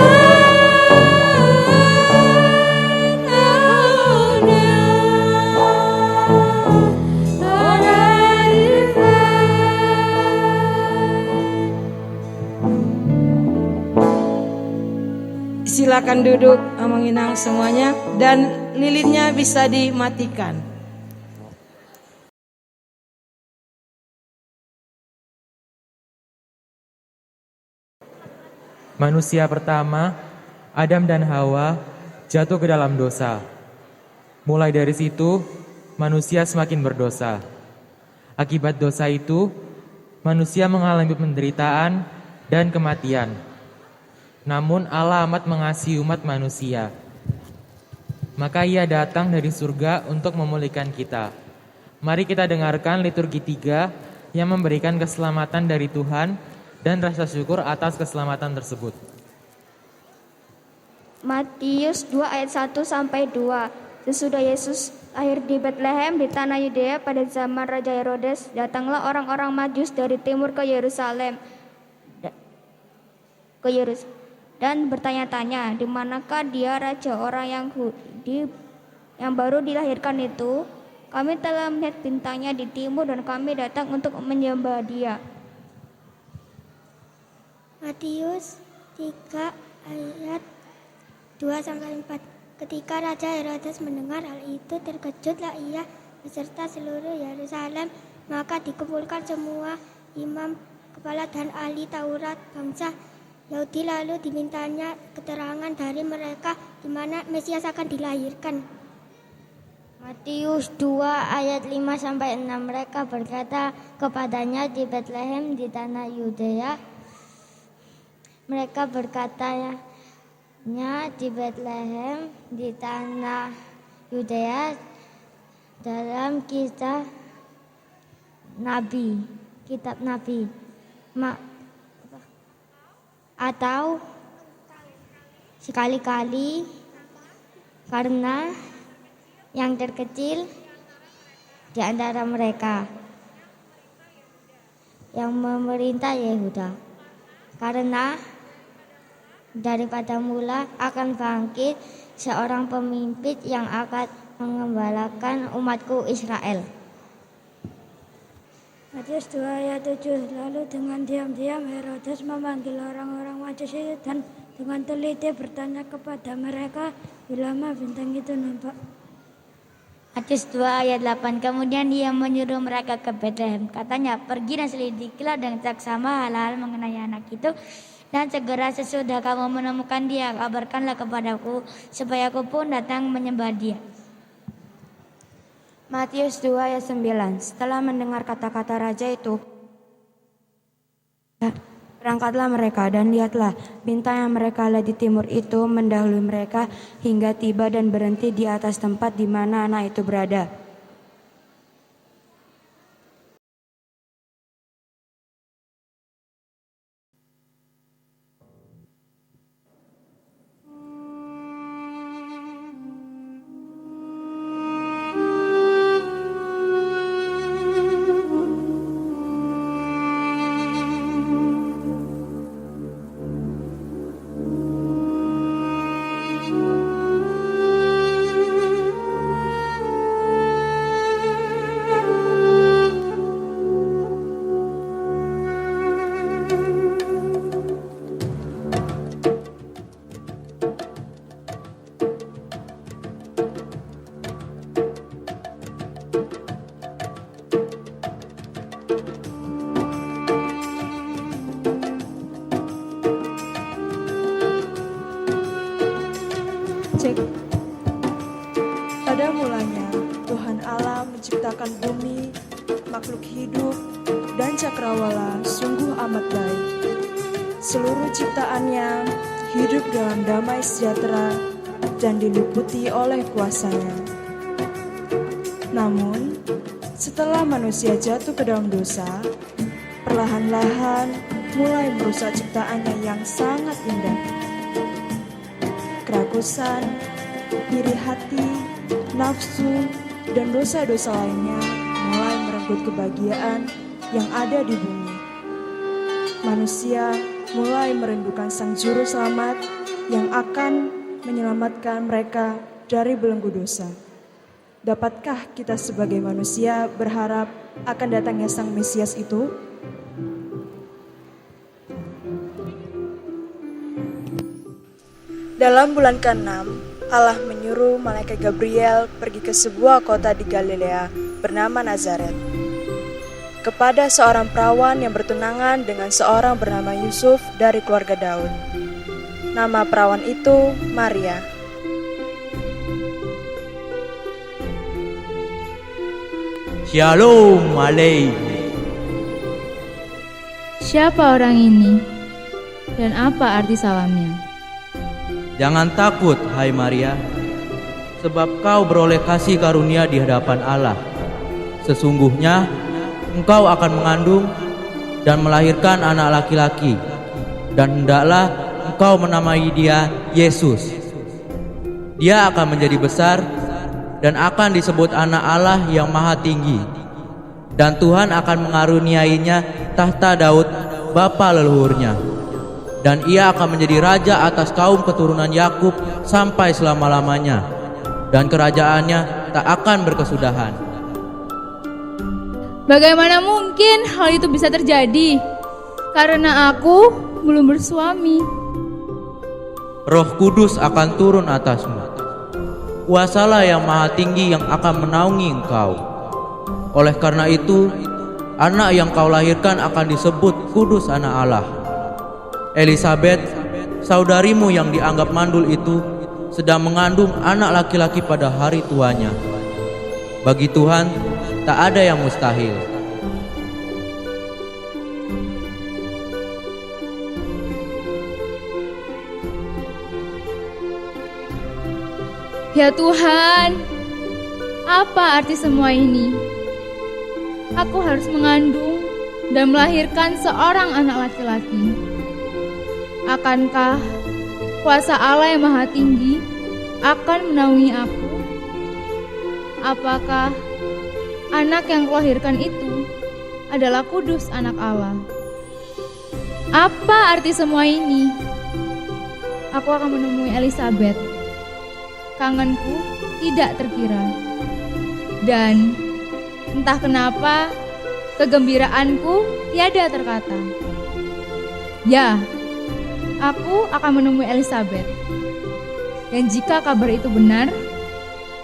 Oh, night divine. Silakan duduk menginang semuanya dan lilinnya bisa dimatikan. Manusia pertama, Adam dan Hawa, jatuh ke dalam dosa. Mulai dari situ, manusia semakin berdosa. Akibat dosa itu, manusia mengalami penderitaan dan kematian. Namun Allah amat mengasihi umat manusia. Maka Ia datang dari surga untuk memulihkan kita. Mari kita dengarkan liturgi 3 yang memberikan keselamatan dari Tuhan dan rasa syukur atas keselamatan tersebut. Matius 2 ayat 1 sampai 2. Sesudah Yesus lahir di Betlehem di tanah Yudea pada zaman Raja Herodes, datanglah orang-orang Majus dari timur ke Yerusalem dan bertanya-tanya, di manakah dia raja orang Yahudi yang baru dilahirkan itu? Kami telah melihat bintangnya di timur dan kami datang untuk menyembah dia. Matius 3 ayat 2-4. Ketika Raja Herodes mendengar hal itu, terkejutlah ia beserta seluruh Yerusalem. Maka dikumpulkan semua imam, kepala dan ahli Taurat bangsa Yahudi, lalu dimintanya keterangan dari mereka di mana Mesias akan dilahirkan. Matius 2 ayat 5-6. Mereka berkata kepadanya, di Betlehem di tanah Yudea. Mereka berkatanya, di Betlehem di tanah Yudea dalam kitab Nabi, atau sekali-kali karena yang terkecil di antara mereka yang memerintah Yehuda, karena daripada mula akan bangkit seorang pemimpin yang akan mengembalakan umatku Israel. Matius 2 ayat 7. Lalu dengan diam-diam Herodes memanggil orang-orang Majus itu dan dengan teliti bertanya kepada mereka, bila mana bintang itu nampak. Matius 2 ayat 8. Kemudian dia menyuruh mereka ke Betlehem. Katanya, pergi dan selidikilah dengan saksama hal-hal mengenai anak itu. Dan segera sesudah kamu menemukan dia, kabarkanlah kepadaku, supaya aku pun datang menyembah dia. Matius 2 ayat 9. Setelah mendengar kata-kata raja itu, berangkatlah mereka dan lihatlah, bintang yang mereka lihat di timur itu mendahului mereka hingga tiba dan berhenti di atas tempat di mana anak itu berada. Cek. Pada mulanya, Tuhan Allah menciptakan bumi, makhluk hidup, dan cakrawala sungguh amat baik. Seluruh ciptaannya hidup dalam damai sejahtera dan diliputi oleh kuasanya. Namun, setelah manusia jatuh ke dalam dosa, perlahan-lahan mulai merusak ciptaannya yang sangat indah. Kerakusan, iri hati, nafsu, dan dosa-dosa lainnya mulai merenggut kebahagiaan yang ada di bumi. Manusia mulai merindukan Sang Juru Selamat yang akan menyelamatkan mereka dari belenggu dosa. Dapatkah kita sebagai manusia berharap akan datangnya Sang Mesias itu? Dalam bulan ke-6, Allah menyuruh malaikat Gabriel pergi ke sebuah kota di Galilea bernama Nazaret, kepada seorang perawan yang bertunangan dengan seorang bernama Yusuf dari keluarga Daud. Nama perawan itu Maria. Shalom alaikum. Siapa orang ini? Dan apa arti salamnya? Jangan takut, hai Maria, sebab kau beroleh kasih karunia di hadapan Allah. Sesungguhnya engkau akan mengandung dan melahirkan anak laki-laki, dan hendaklah engkau menamai dia Yesus. Dia akan menjadi besar dan akan disebut anak Allah yang maha tinggi. Dan Tuhan akan mengaruniainya tahta Daud, bapa leluhurnya. Dan ia akan menjadi raja atas kaum keturunan Yakub sampai selama-lamanya. Dan kerajaannya tak akan berkesudahan. Bagaimana mungkin hal itu bisa terjadi? Karena aku belum bersuami. Roh Kudus akan turun atasmu. Kuasalah yang maha tinggi yang akan menaungi engkau. Oleh karena itu, anak yang kau lahirkan akan disebut Kudus Anak Allah. Elisabet, saudarimu yang dianggap mandul itu, sedang mengandung anak laki-laki pada hari tuanya. Bagi Tuhan, tak ada yang mustahil. Ya Tuhan, apa arti semua ini? Aku harus mengandung dan melahirkan seorang anak laki-laki. Akankah kuasa Allah yang maha tinggi akan menaungi aku? Apakah anak yang kulahirkan itu adalah Kudus Anak Allah? Apa arti semua ini? Aku akan menemui Elisabet. Kangenku tidak terkira. Dan entah kenapa kegembiraanku tiada terkata. Ya, aku akan menemui Elisabet. Dan jika kabar itu benar,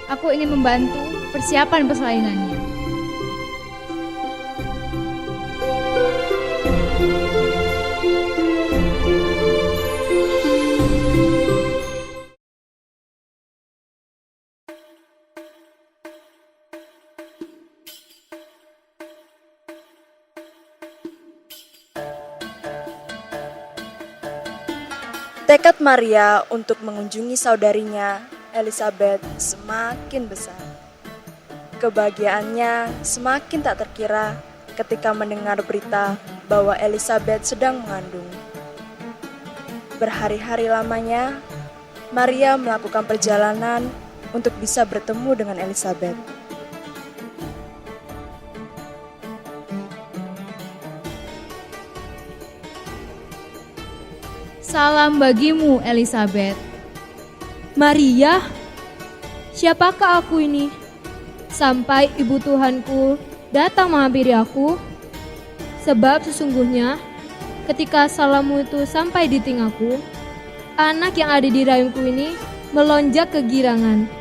aku ingin membantu persiapan persalinannya. Tekad Maria untuk mengunjungi saudarinya, Elisabet, semakin besar. Kebahagiaannya semakin tak terkira ketika mendengar berita bahwa Elisabet sedang mengandung. Berhari-hari lamanya, Maria melakukan perjalanan untuk bisa bertemu dengan Elisabet. Salam bagimu, Elisabet. Maria, siapakah aku ini? Sampai ibu Tuhanku datang menghampiri aku. Sebab sesungguhnya ketika salammu itu sampai di telingaku, anak yang ada di rahimku ini melonjak kegirangan.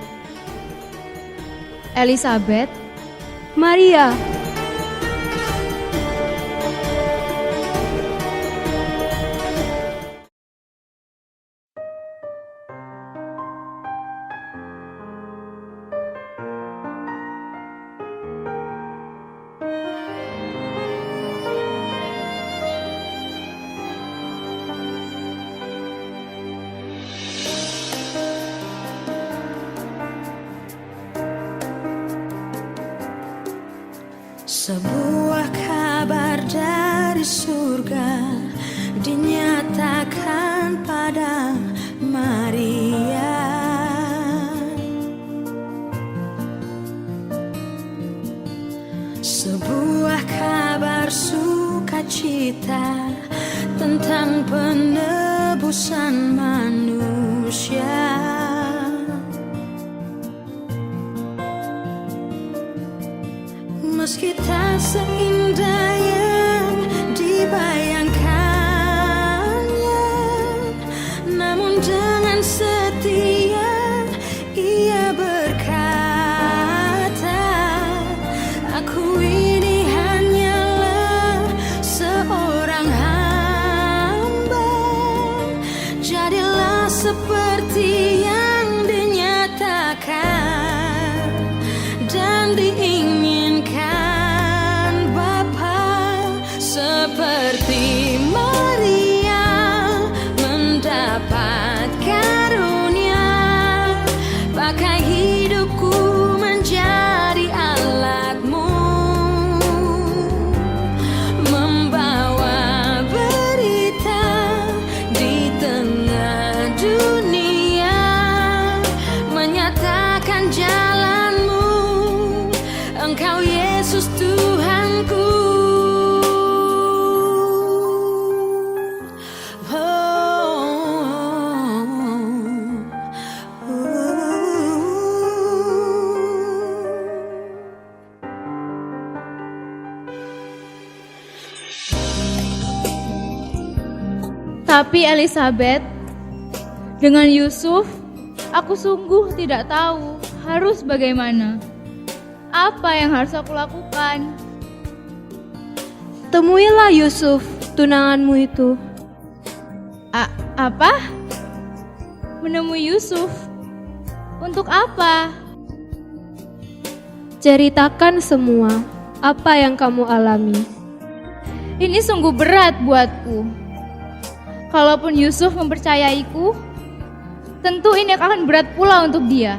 Elisabet, Maria. Sebuah kabar dari surga dinyatakan pada Maria. Sebuah kabar sukacita tentang penebusan manusia. Meski tak seindah yang dibayangkannya, namun dengan setia ia berkata, aku ini hanyalah seorang hamba. Jadilah seperti yang dinyatakan dan diinginkan Bapa, seperti Maria mendapat karunia, pakai hidupku menjadi alatmu, membawa berita di tengah dunia, menyatakan jalanmu, Engkau Yesus Tuhanku. Tapi Elizabeth, dengan Yusuf, aku sungguh tidak tahu harus bagaimana. Apa yang harus aku lakukan? Temuilah Yusuf, tunanganmu itu. Apa? Menemui Yusuf? Untuk apa? Ceritakan semua apa yang kamu alami. Ini sungguh berat buatku. Kalaupun Yusuf mempercayaiku, tentu ini akan berat pula untuk dia.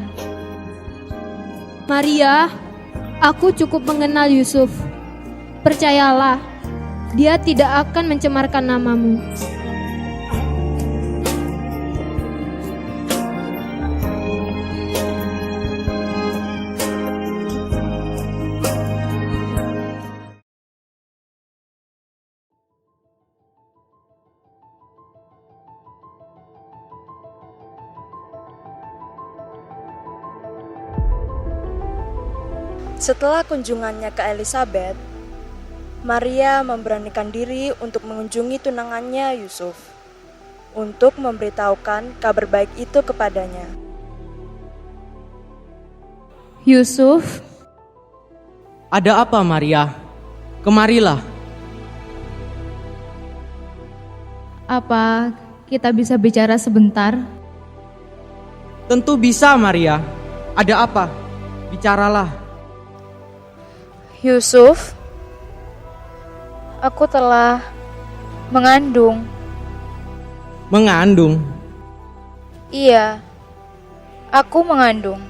Maria, aku cukup mengenal Yusuf. Percayalah, dia tidak akan mencemarkan namamu. Setelah kunjungannya ke Elizabeth, Maria memberanikan diri untuk mengunjungi tunangannya Yusuf, untuk memberitahukan kabar baik itu kepadanya. Yusuf, ada apa Maria? Kemarilah. apa kita bisa bicara sebentar? Tentu bisa Maria. Ada apa? Bicaralah. Yusuf, aku telah mengandung. Mengandung? Iya, aku mengandung.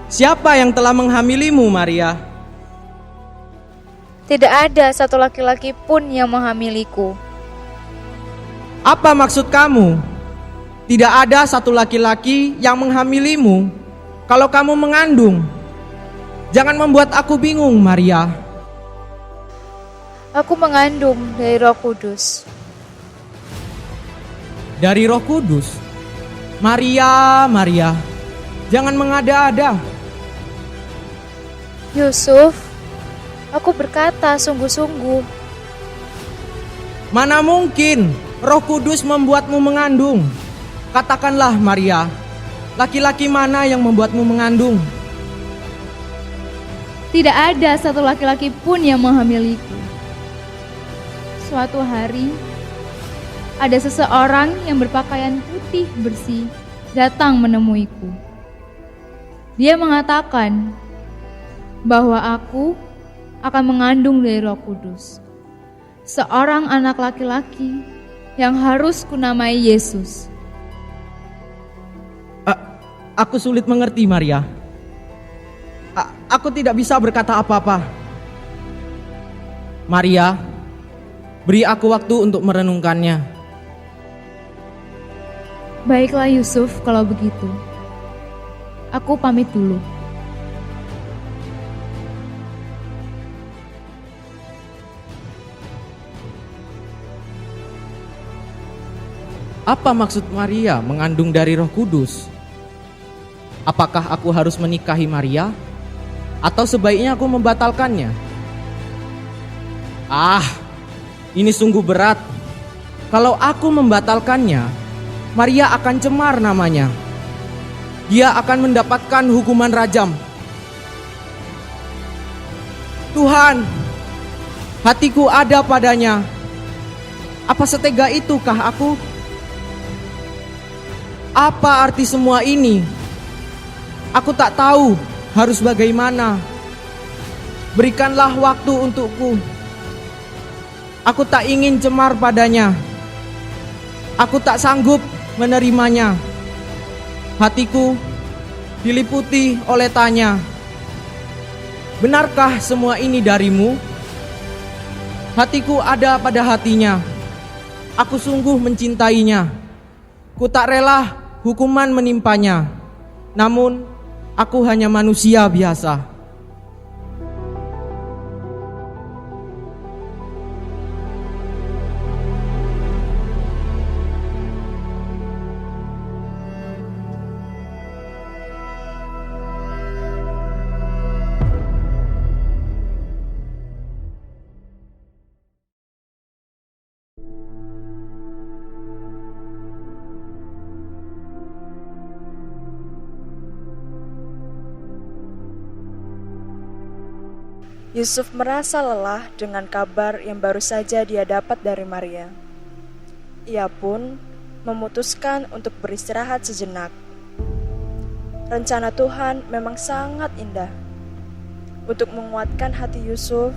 Siapa yang telah menghamilimu, Maria? Tidak ada satu laki-laki pun yang menghamiliku. Apa maksud kamu? Tidak ada satu laki-laki yang menghamilimu kalau kamu mengandung. Jangan membuat aku bingung, Maria. Aku mengandung dari Roh Kudus. Dari Roh Kudus? Maria, Maria, jangan mengada-ada. Yusuf, aku berkata sungguh-sungguh. Mana mungkin Roh Kudus membuatmu mengandung? Katakanlah, Maria, laki-laki mana yang membuatmu mengandung? Tidak ada satu laki-laki pun yang menghamiliku. Suatu hari, ada seseorang yang berpakaian putih bersih datang menemuiku. Dia mengatakan bahwa aku akan mengandung dari Roh Kudus, seorang anak laki-laki yang harus kunamai Yesus. Aku sulit mengerti, Maria. Aku tidak bisa berkata apa-apa. Maria, beri aku waktu untuk merenungkannya. Baiklah Yusuf, kalau begitu. Aku pamit dulu. Apa maksud Maria mengandung dari Roh Kudus? Apakah aku harus menikahi Maria? Atau sebaiknya aku membatalkannya? Ini sungguh berat. Kalau aku membatalkannya, Maria akan cemar namanya. Dia akan mendapatkan hukuman rajam. Tuhan, hatiku ada padanya. Apa setega itukah aku? Apa arti semua ini? Aku tak tahu harus bagaimana. Berikanlah waktu untukku. Aku tak ingin cemar padanya. Aku tak sanggup menerimanya. Hatiku diliputi oleh tanya. Benarkah semua ini darimu? Hatiku ada pada hatinya. Aku sungguh mencintainya. Ku tak rela hukuman menimpanya. Namun aku hanya manusia biasa. Yusuf merasa lelah dengan kabar yang baru saja dia dapat dari Maria. Ia pun memutuskan untuk beristirahat sejenak. Rencana Tuhan memang sangat indah. Untuk menguatkan hati Yusuf,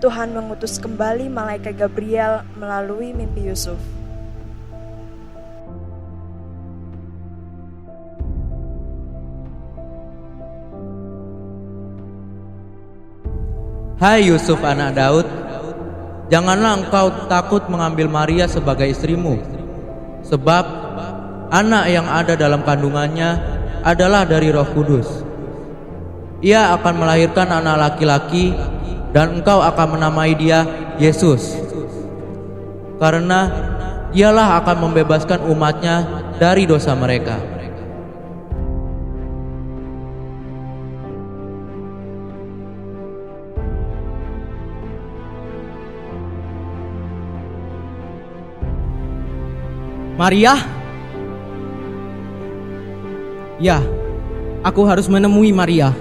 Tuhan mengutus kembali malaikat Gabriel melalui mimpi Yusuf. Hai Yusuf anak Daud, janganlah engkau takut mengambil Maria sebagai istrimu, sebab anak yang ada dalam kandungannya adalah dari Roh Kudus. Ia akan melahirkan anak laki-laki dan engkau akan menamai dia Yesus, karena dialah akan membebaskan umatnya dari dosa mereka. Maria? Ya, aku harus menemui Maria.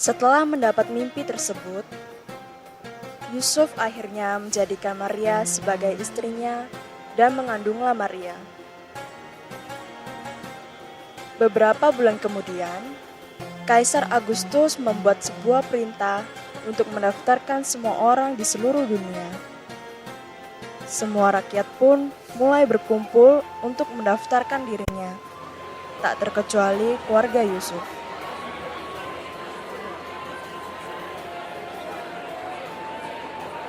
Setelah mendapat mimpi tersebut, Yusuf akhirnya menjadikan Maria sebagai istrinya dan mengandunglah Maria. Beberapa bulan kemudian, Kaisar Agustus membuat sebuah perintah untuk mendaftarkan semua orang di seluruh dunia. Semua rakyat pun mulai berkumpul untuk mendaftarkan dirinya, tak terkecuali keluarga Yusuf.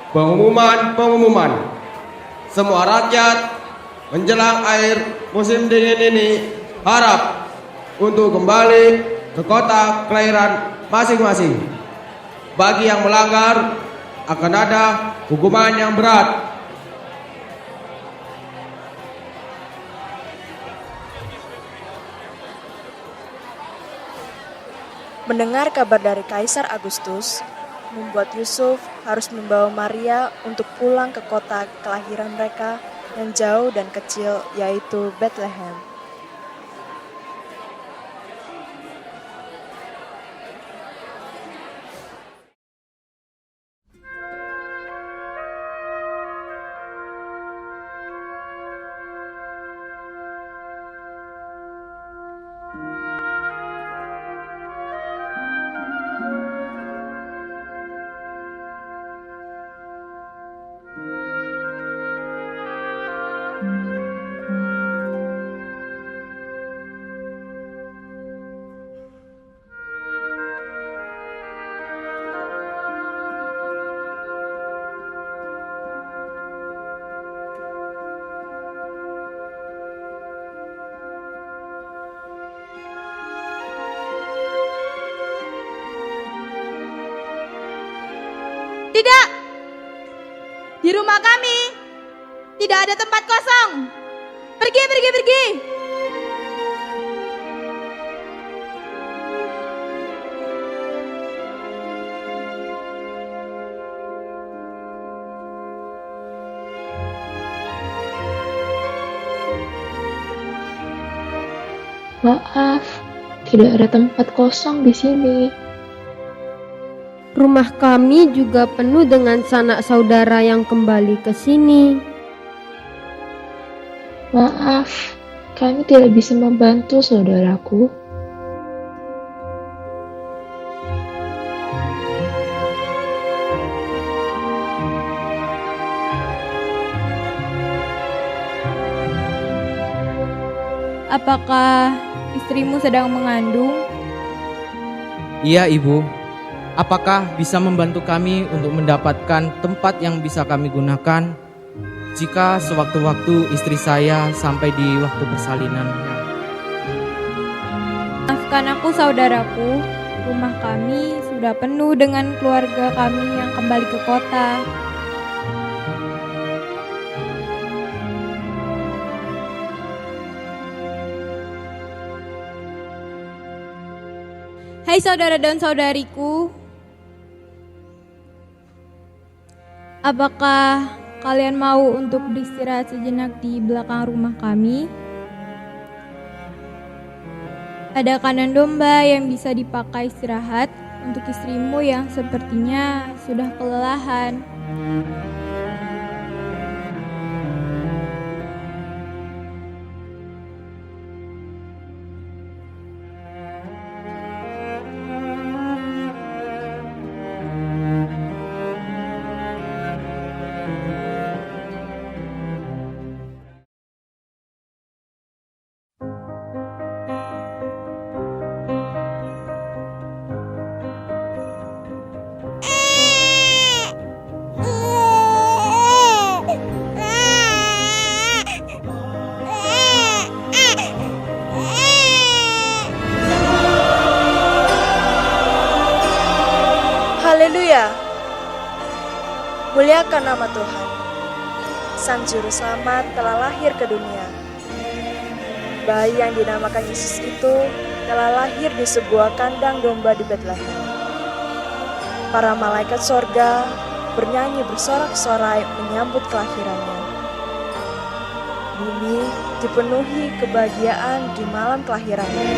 Pengumuman. Semua rakyat menjelang akhir musim dingin ini harap untuk kembali ke kota kelahiran masing-masing. Bagi yang melanggar akan ada hukuman yang berat. Mendengar kabar dari Kaisar Agustus, membuat Yusuf harus membawa Maria untuk pulang ke kota kelahiran mereka yang jauh dan kecil, yaitu Bethlehem. Tidak! Di rumah kami tidak ada tempat kosong. Pergi, pergi, pergi! Maaf, tidak ada tempat kosong di sini. Rumah kami juga penuh dengan sanak saudara yang kembali ke sini. Maaf, kami tidak bisa membantu saudaraku. Apakah istrimu sedang mengandung? Iya, Ibu. Apakah bisa membantu kami untuk mendapatkan tempat yang bisa kami gunakan jika sewaktu-waktu istri saya sampai di waktu persalinannya? Maafkan aku saudaraku, rumah kami sudah penuh dengan keluarga kami yang kembali ke kota. Hai saudara dan saudariku, apakah kalian mau untuk beristirahat sejenak di belakang rumah kami? Ada kandang domba yang bisa dipakai istirahat untuk istrimu yang sepertinya sudah kelelahan. Haleluya. Muliakan nama Tuhan. Sang Juru Selamat telah lahir ke dunia. Bayi yang dinamakan Yesus itu telah lahir di sebuah kandang domba di Betlehem. Para malaikat sorga bernyanyi bersorak-sorai menyambut kelahirannya. Bumi dipenuhi kebahagiaan di malam kelahirannya.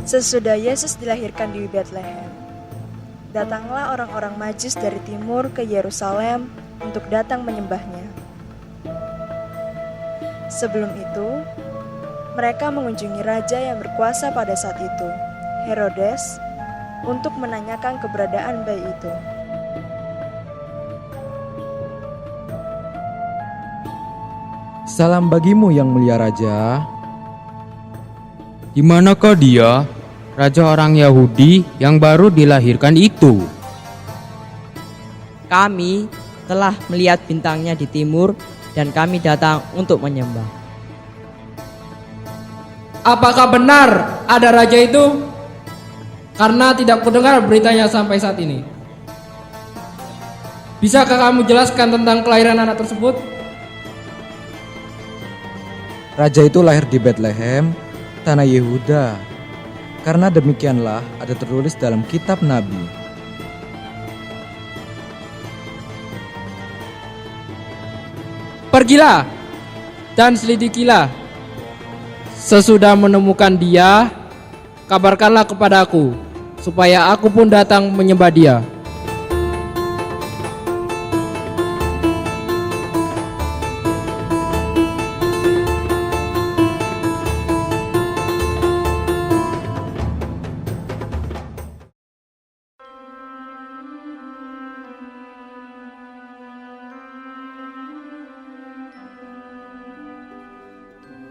Sesudah Yesus dilahirkan di Betlehem, datanglah orang-orang Majus dari timur ke Yerusalem untuk datang menyembahnya. Sebelum itu, mereka mengunjungi raja yang berkuasa pada saat itu, Herodes, untuk menanyakan keberadaan bayi itu. Salam bagimu yang mulia Raja. Di manakah dia, raja orang Yahudi yang baru dilahirkan itu? Kami telah melihat bintangnya di timur dan kami datang untuk menyembah. Apakah benar ada raja itu? Karena tidak kudengar beritanya sampai saat ini. Bisakah kamu jelaskan tentang kelahiran anak tersebut? Raja itu lahir di Betlehem, tanah Yehuda. Karena demikianlah ada tertulis dalam kitab Nabi. Pergilah dan selidikilah Sesudah menemukan dia, kabarkanlah kepadaku, supaya aku pun datang menyembah dia.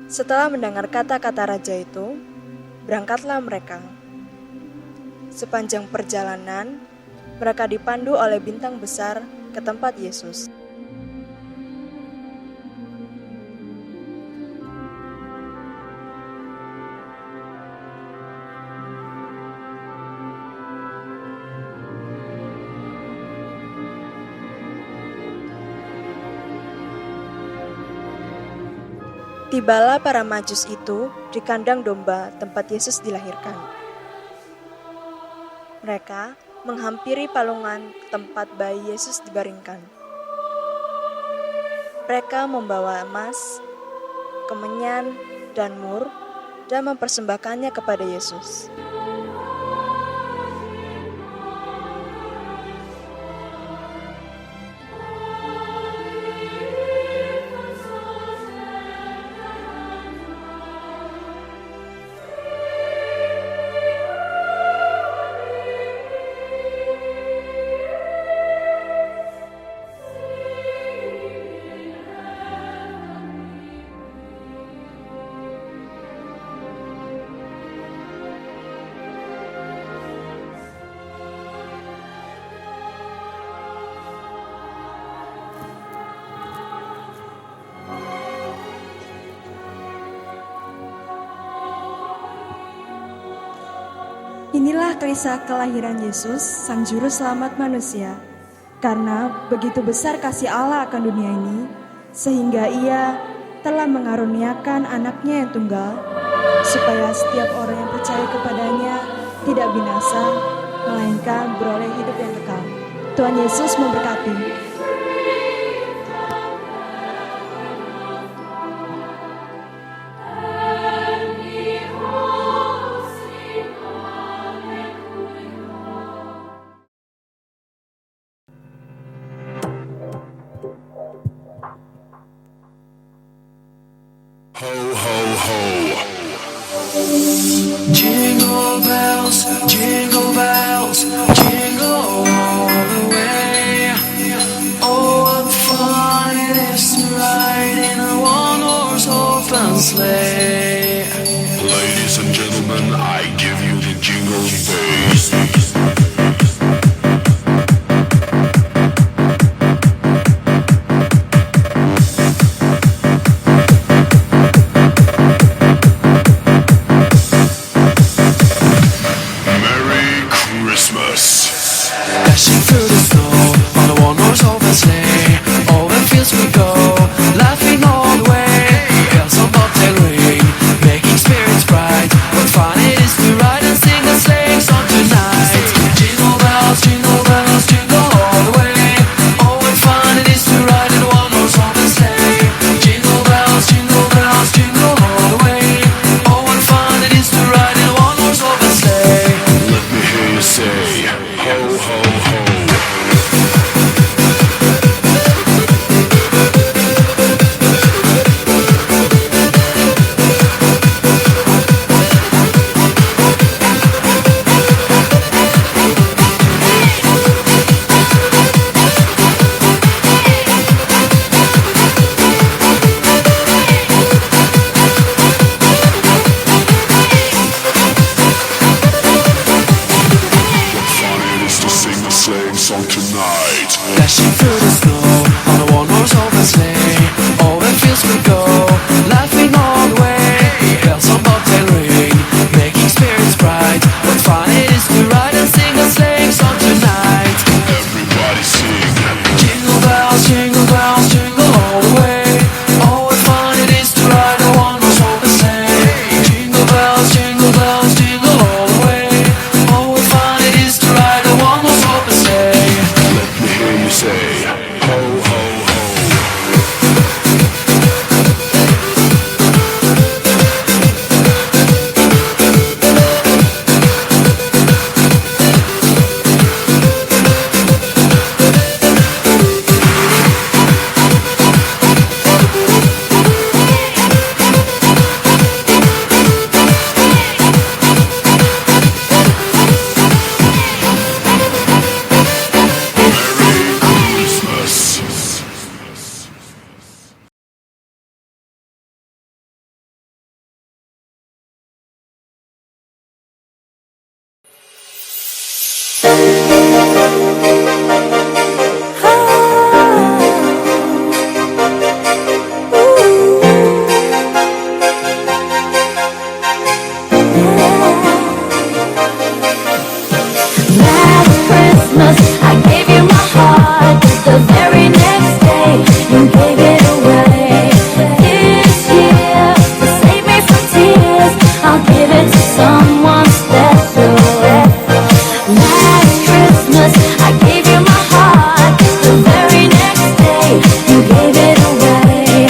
Setelah mendengar kata-kata raja itu, berangkatlah mereka. Sepanjang perjalanan, mereka dipandu oleh bintang besar ke tempat Yesus. Tibalah para majus itu di kandang domba tempat Yesus dilahirkan. Mereka menghampiri palungan tempat bayi Yesus dibaringkan. Mereka membawa emas, kemenyan, dan mur, dan mempersembahkannya kepada Yesus. Inilah kisah kelahiran Yesus, Sang Juru Selamat manusia. Karena begitu besar kasih Allah akan dunia ini, sehingga Ia telah mengaruniakan anaknya yang tunggal, supaya setiap orang yang percaya kepadanya tidak binasa, melainkan beroleh hidup yang kekal. Tuhan Yesus memberkati. Ho, ho, ho. Jingle bells, jingle bells, jingle all the way. Oh, what fun it is to ride in a one-horse open sleigh. Ladies and gentlemen, I give you the jingle bass. Dashing through the snow on a one-horse open sleigh. Over fields we go, laughing all the way. Bells on bobtail ring, making spirits bright. What fun it is to ride and sing a sleighing song tonight. Jingle bells, jingle all the way. Oh, what fun it is to ride in a one-horse open sleigh. Jingle bells, jingle all the way. Oh, what fun it is to ride in a one-horse open sleigh. Let me hear you say, ho, ho, ho. Song tonight. Dashing through the snow on a one-horse open sleigh. Over fields we go, laughing all the way. Bells on bobtail ring, making spirits bright. What fun it is to ride and sing a sleighing song tonight. Everybody sing. Jingle bells, jingle all the way. Oh, what fun it is to ride a one-horse open sleigh. Jingle bells, jingle all the way. Oh, what fun it is to ride a one-horse open sleigh. Let me hear you say, ho, Christmas. I gave you my heart. The very next day, you gave it away.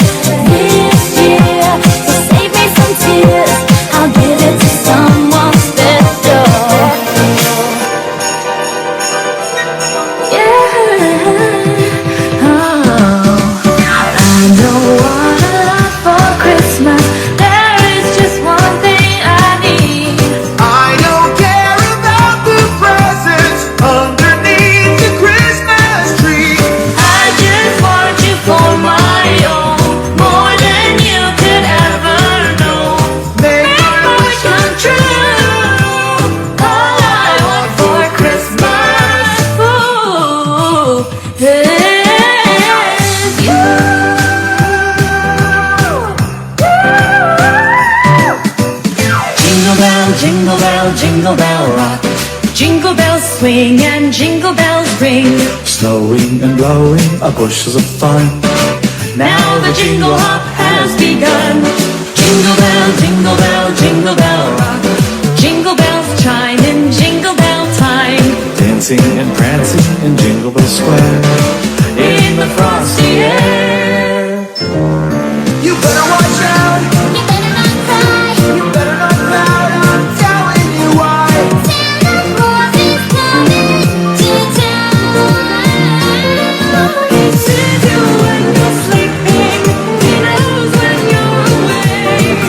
This year, to save me some tears, I'll give it to someone special. Yeah. I don't want a lot for Christmas. There is just one thing I need. I don't care about the presents underneath the Christmas tree. I just want you for my own, more than you could ever know. Make my wish come true. All I want for Christmas, ooh, is you. Jingle bell, jingle bell rock. Jingle bells swing and jingle bells ring. Snowing and blowing are bushels of fun. Now the jingle hop has begun. Jingle bell, jingle bell rock. Jingle bells chime in jingle bell time. Dancing and prancing in Jingle Bell Square. In the frosty air. You better watch out. You better not cry. You better not pout. I'm telling you why. Santa Claus is coming to town. He sees you when you're sleeping. He knows when you're awake.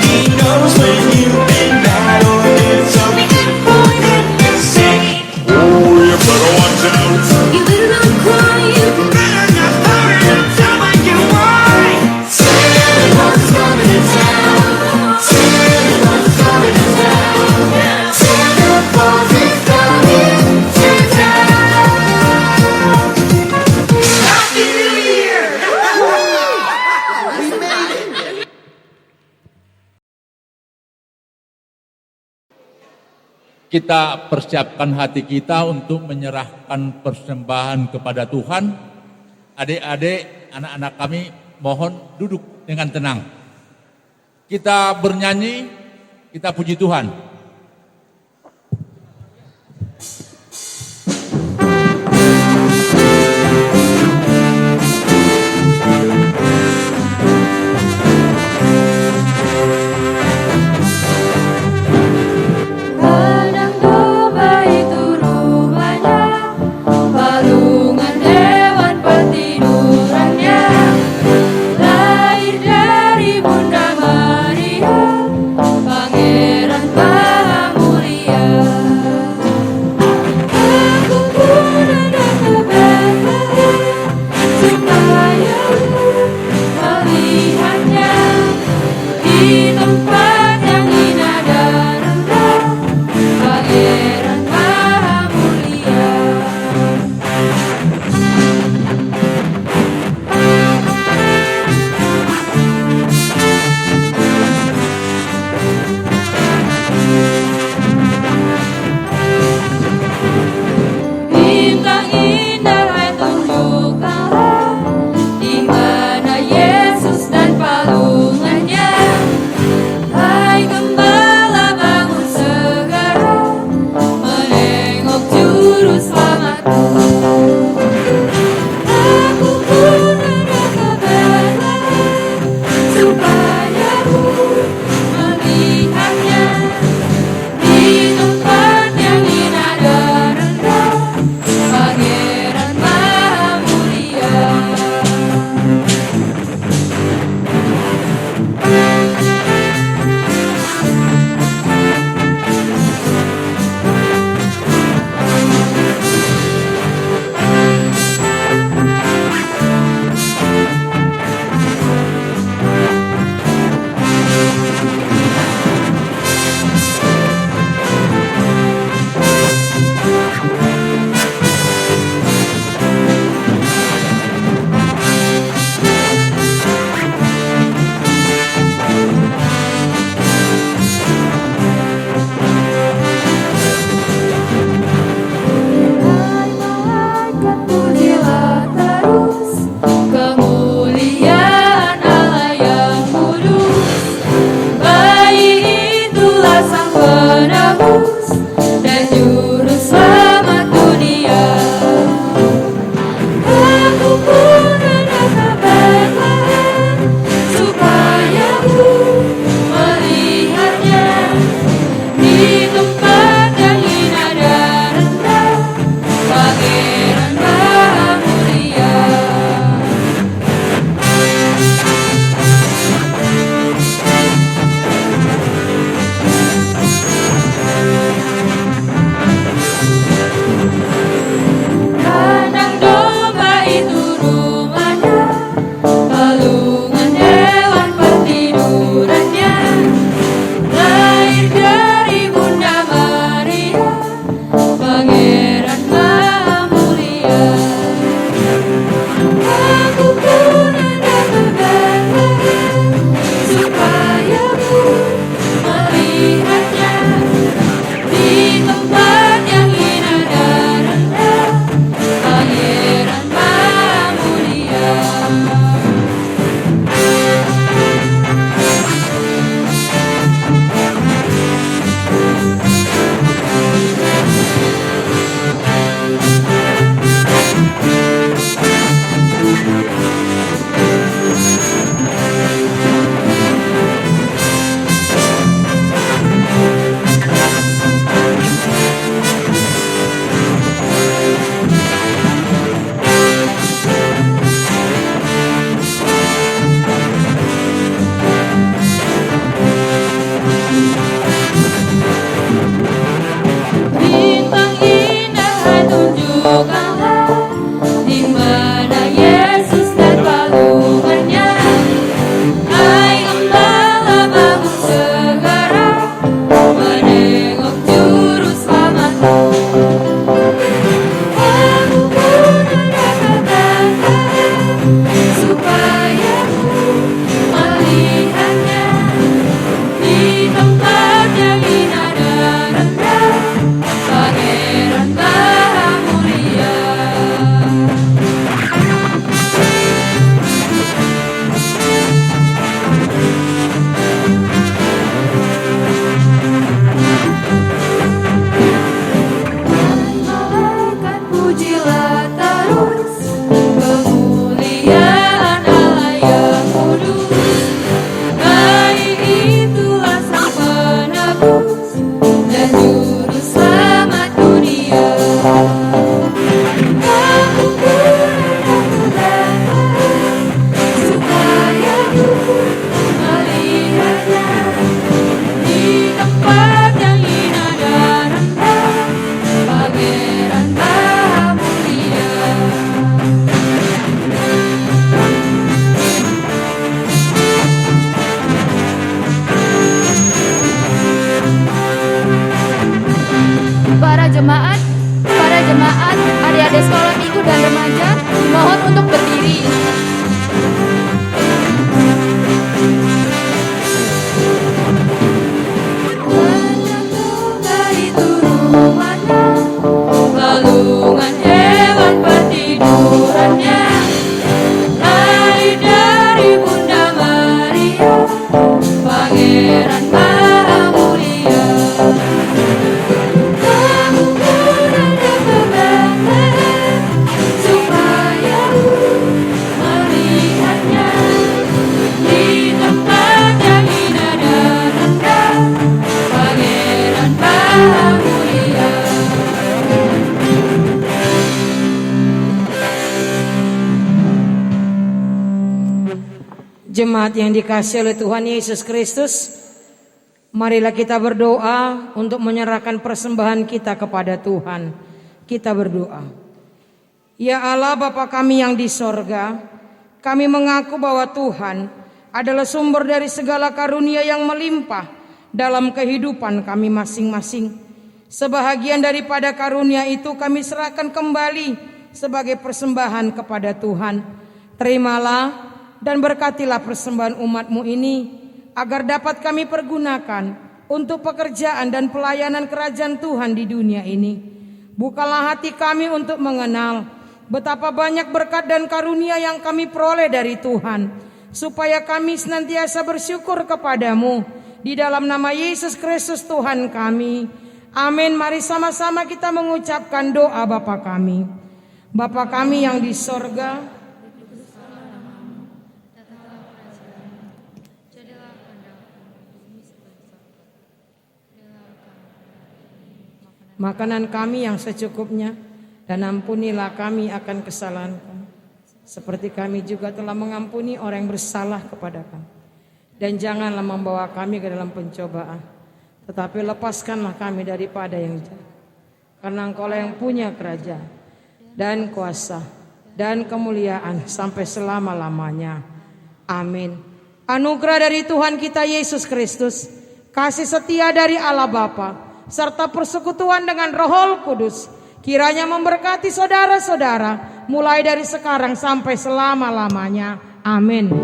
He knows when you've been mad or did something For goodness sake, Oh, you better watch out. you better not cry. You better not pout. I'm telling you why. Santa Claus is coming to town. Santa Claus is coming to town. Santa Claus is coming to town. Happy New Year! We made it! Kita persiapkan hati kita untuk menyerahkan persembahan kepada Tuhan. Adik-adik, anak-anak kami mohon duduk dengan tenang. Kita bernyanyi, kita puji Tuhan. Padang domba itu rupanya palungan hewan petidurannya. Lahir dari Bunda Maria, Pangeran sekolah minggu dan remaja dimohon untuk berdiri. Balungan hewan petidurannya, lahir dari Bunda Maria, Pangeran Maha Mulia. Kamu berada ke Betlehem, supaya melihatnya di tempat yang indah dan rendah, Pangeran Maha Mulia. Jemaat yang dikasihi oleh Tuhan Yesus Kristus, marilah kita berdoa untuk menyerahkan persembahan kita kepada Tuhan. Kita berdoa. Ya Allah Bapa kami yang di sorga, kami mengaku bahwa Tuhan adalah sumber dari segala karunia yang melimpah dalam kehidupan kami masing-masing. Sebahagian daripada karunia itu kami serahkan kembali sebagai persembahan kepada Tuhan. Terimalah dan berkatilah persembahan umat-Mu ini, agar dapat kami pergunakan untuk pekerjaan dan pelayanan kerajaan Tuhan di dunia ini. Bukalah hati kami untuk mengenal betapa banyak berkat dan karunia yang kami peroleh dari Tuhan, supaya kami senantiasa bersyukur kepadamu. Di dalam nama Yesus Kristus Tuhan kami. Amin. Mari sama-sama kita mengucapkan doa Bapa kami. Bapa kami yang di sorga, makanan kami yang secukupnya, dan ampunilah kami akan kesalahan kami, seperti kami juga telah mengampuni orang yang bersalah kepada kami. Dan janganlah membawa kami ke dalam pencobaan, tetapi lepaskanlah kami daripada yang jahat. Karena Engkaulah yang punya kerajaan dan kuasa dan kemuliaan sampai selama-lamanya. Amin. Anugerah dari Tuhan kita Yesus Kristus, kasih setia dari Allah Bapa, serta persekutuan dengan Roh Kudus, kiranya memberkati saudara-saudara mulai dari sekarang sampai selama-lamanya. Amin.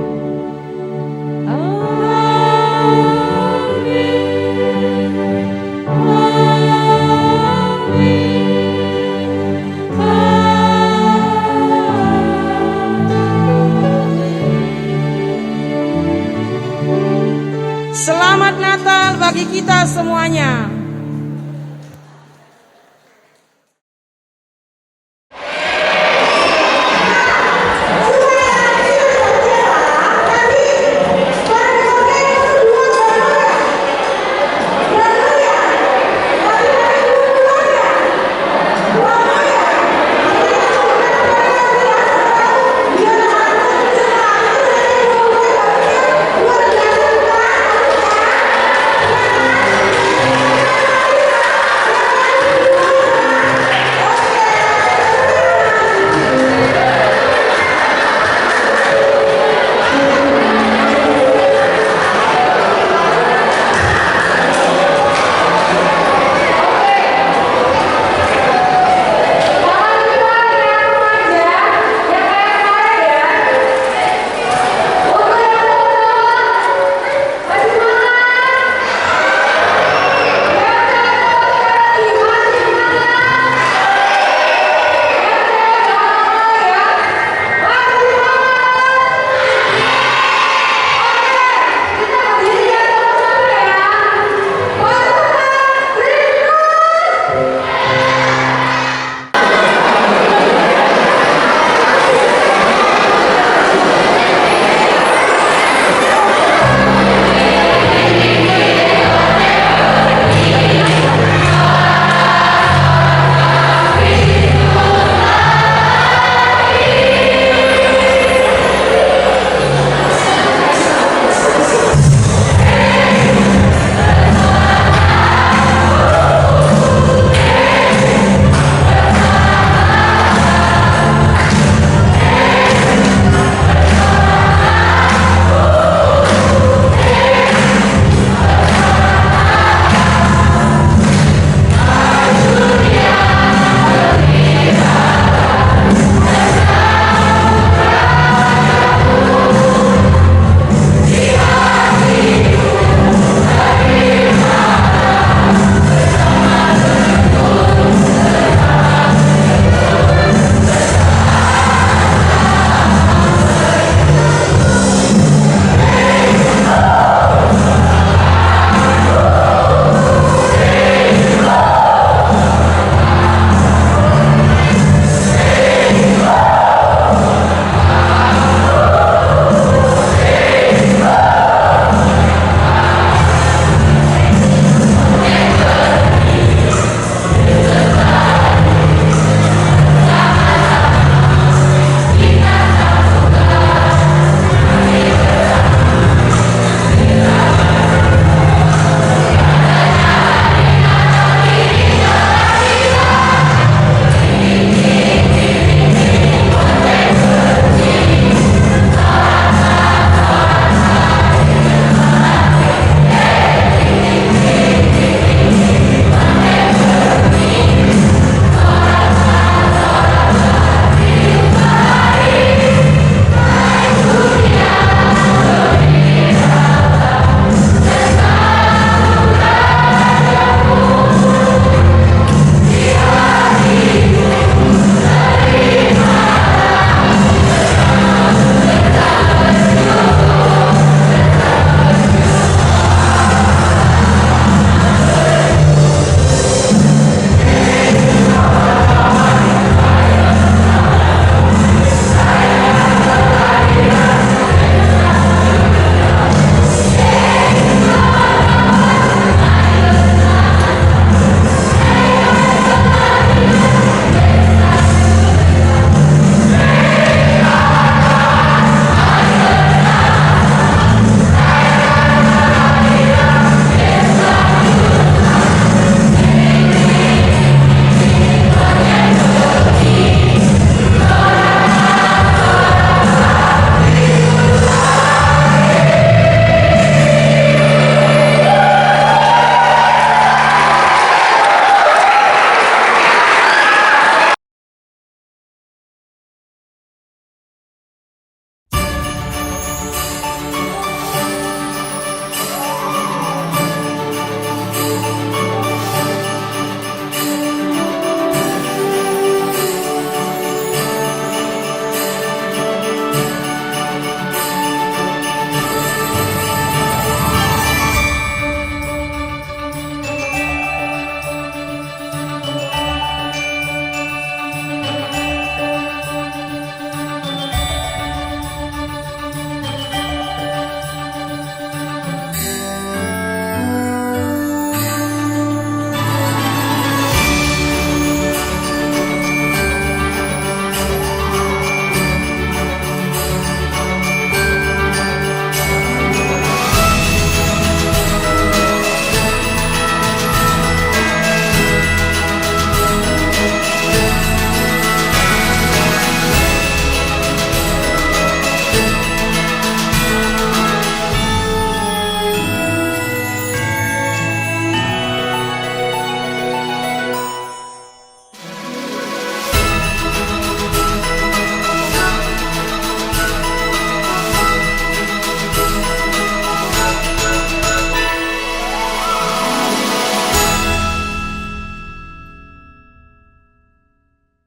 Selamat Natal bagi kita semuanya.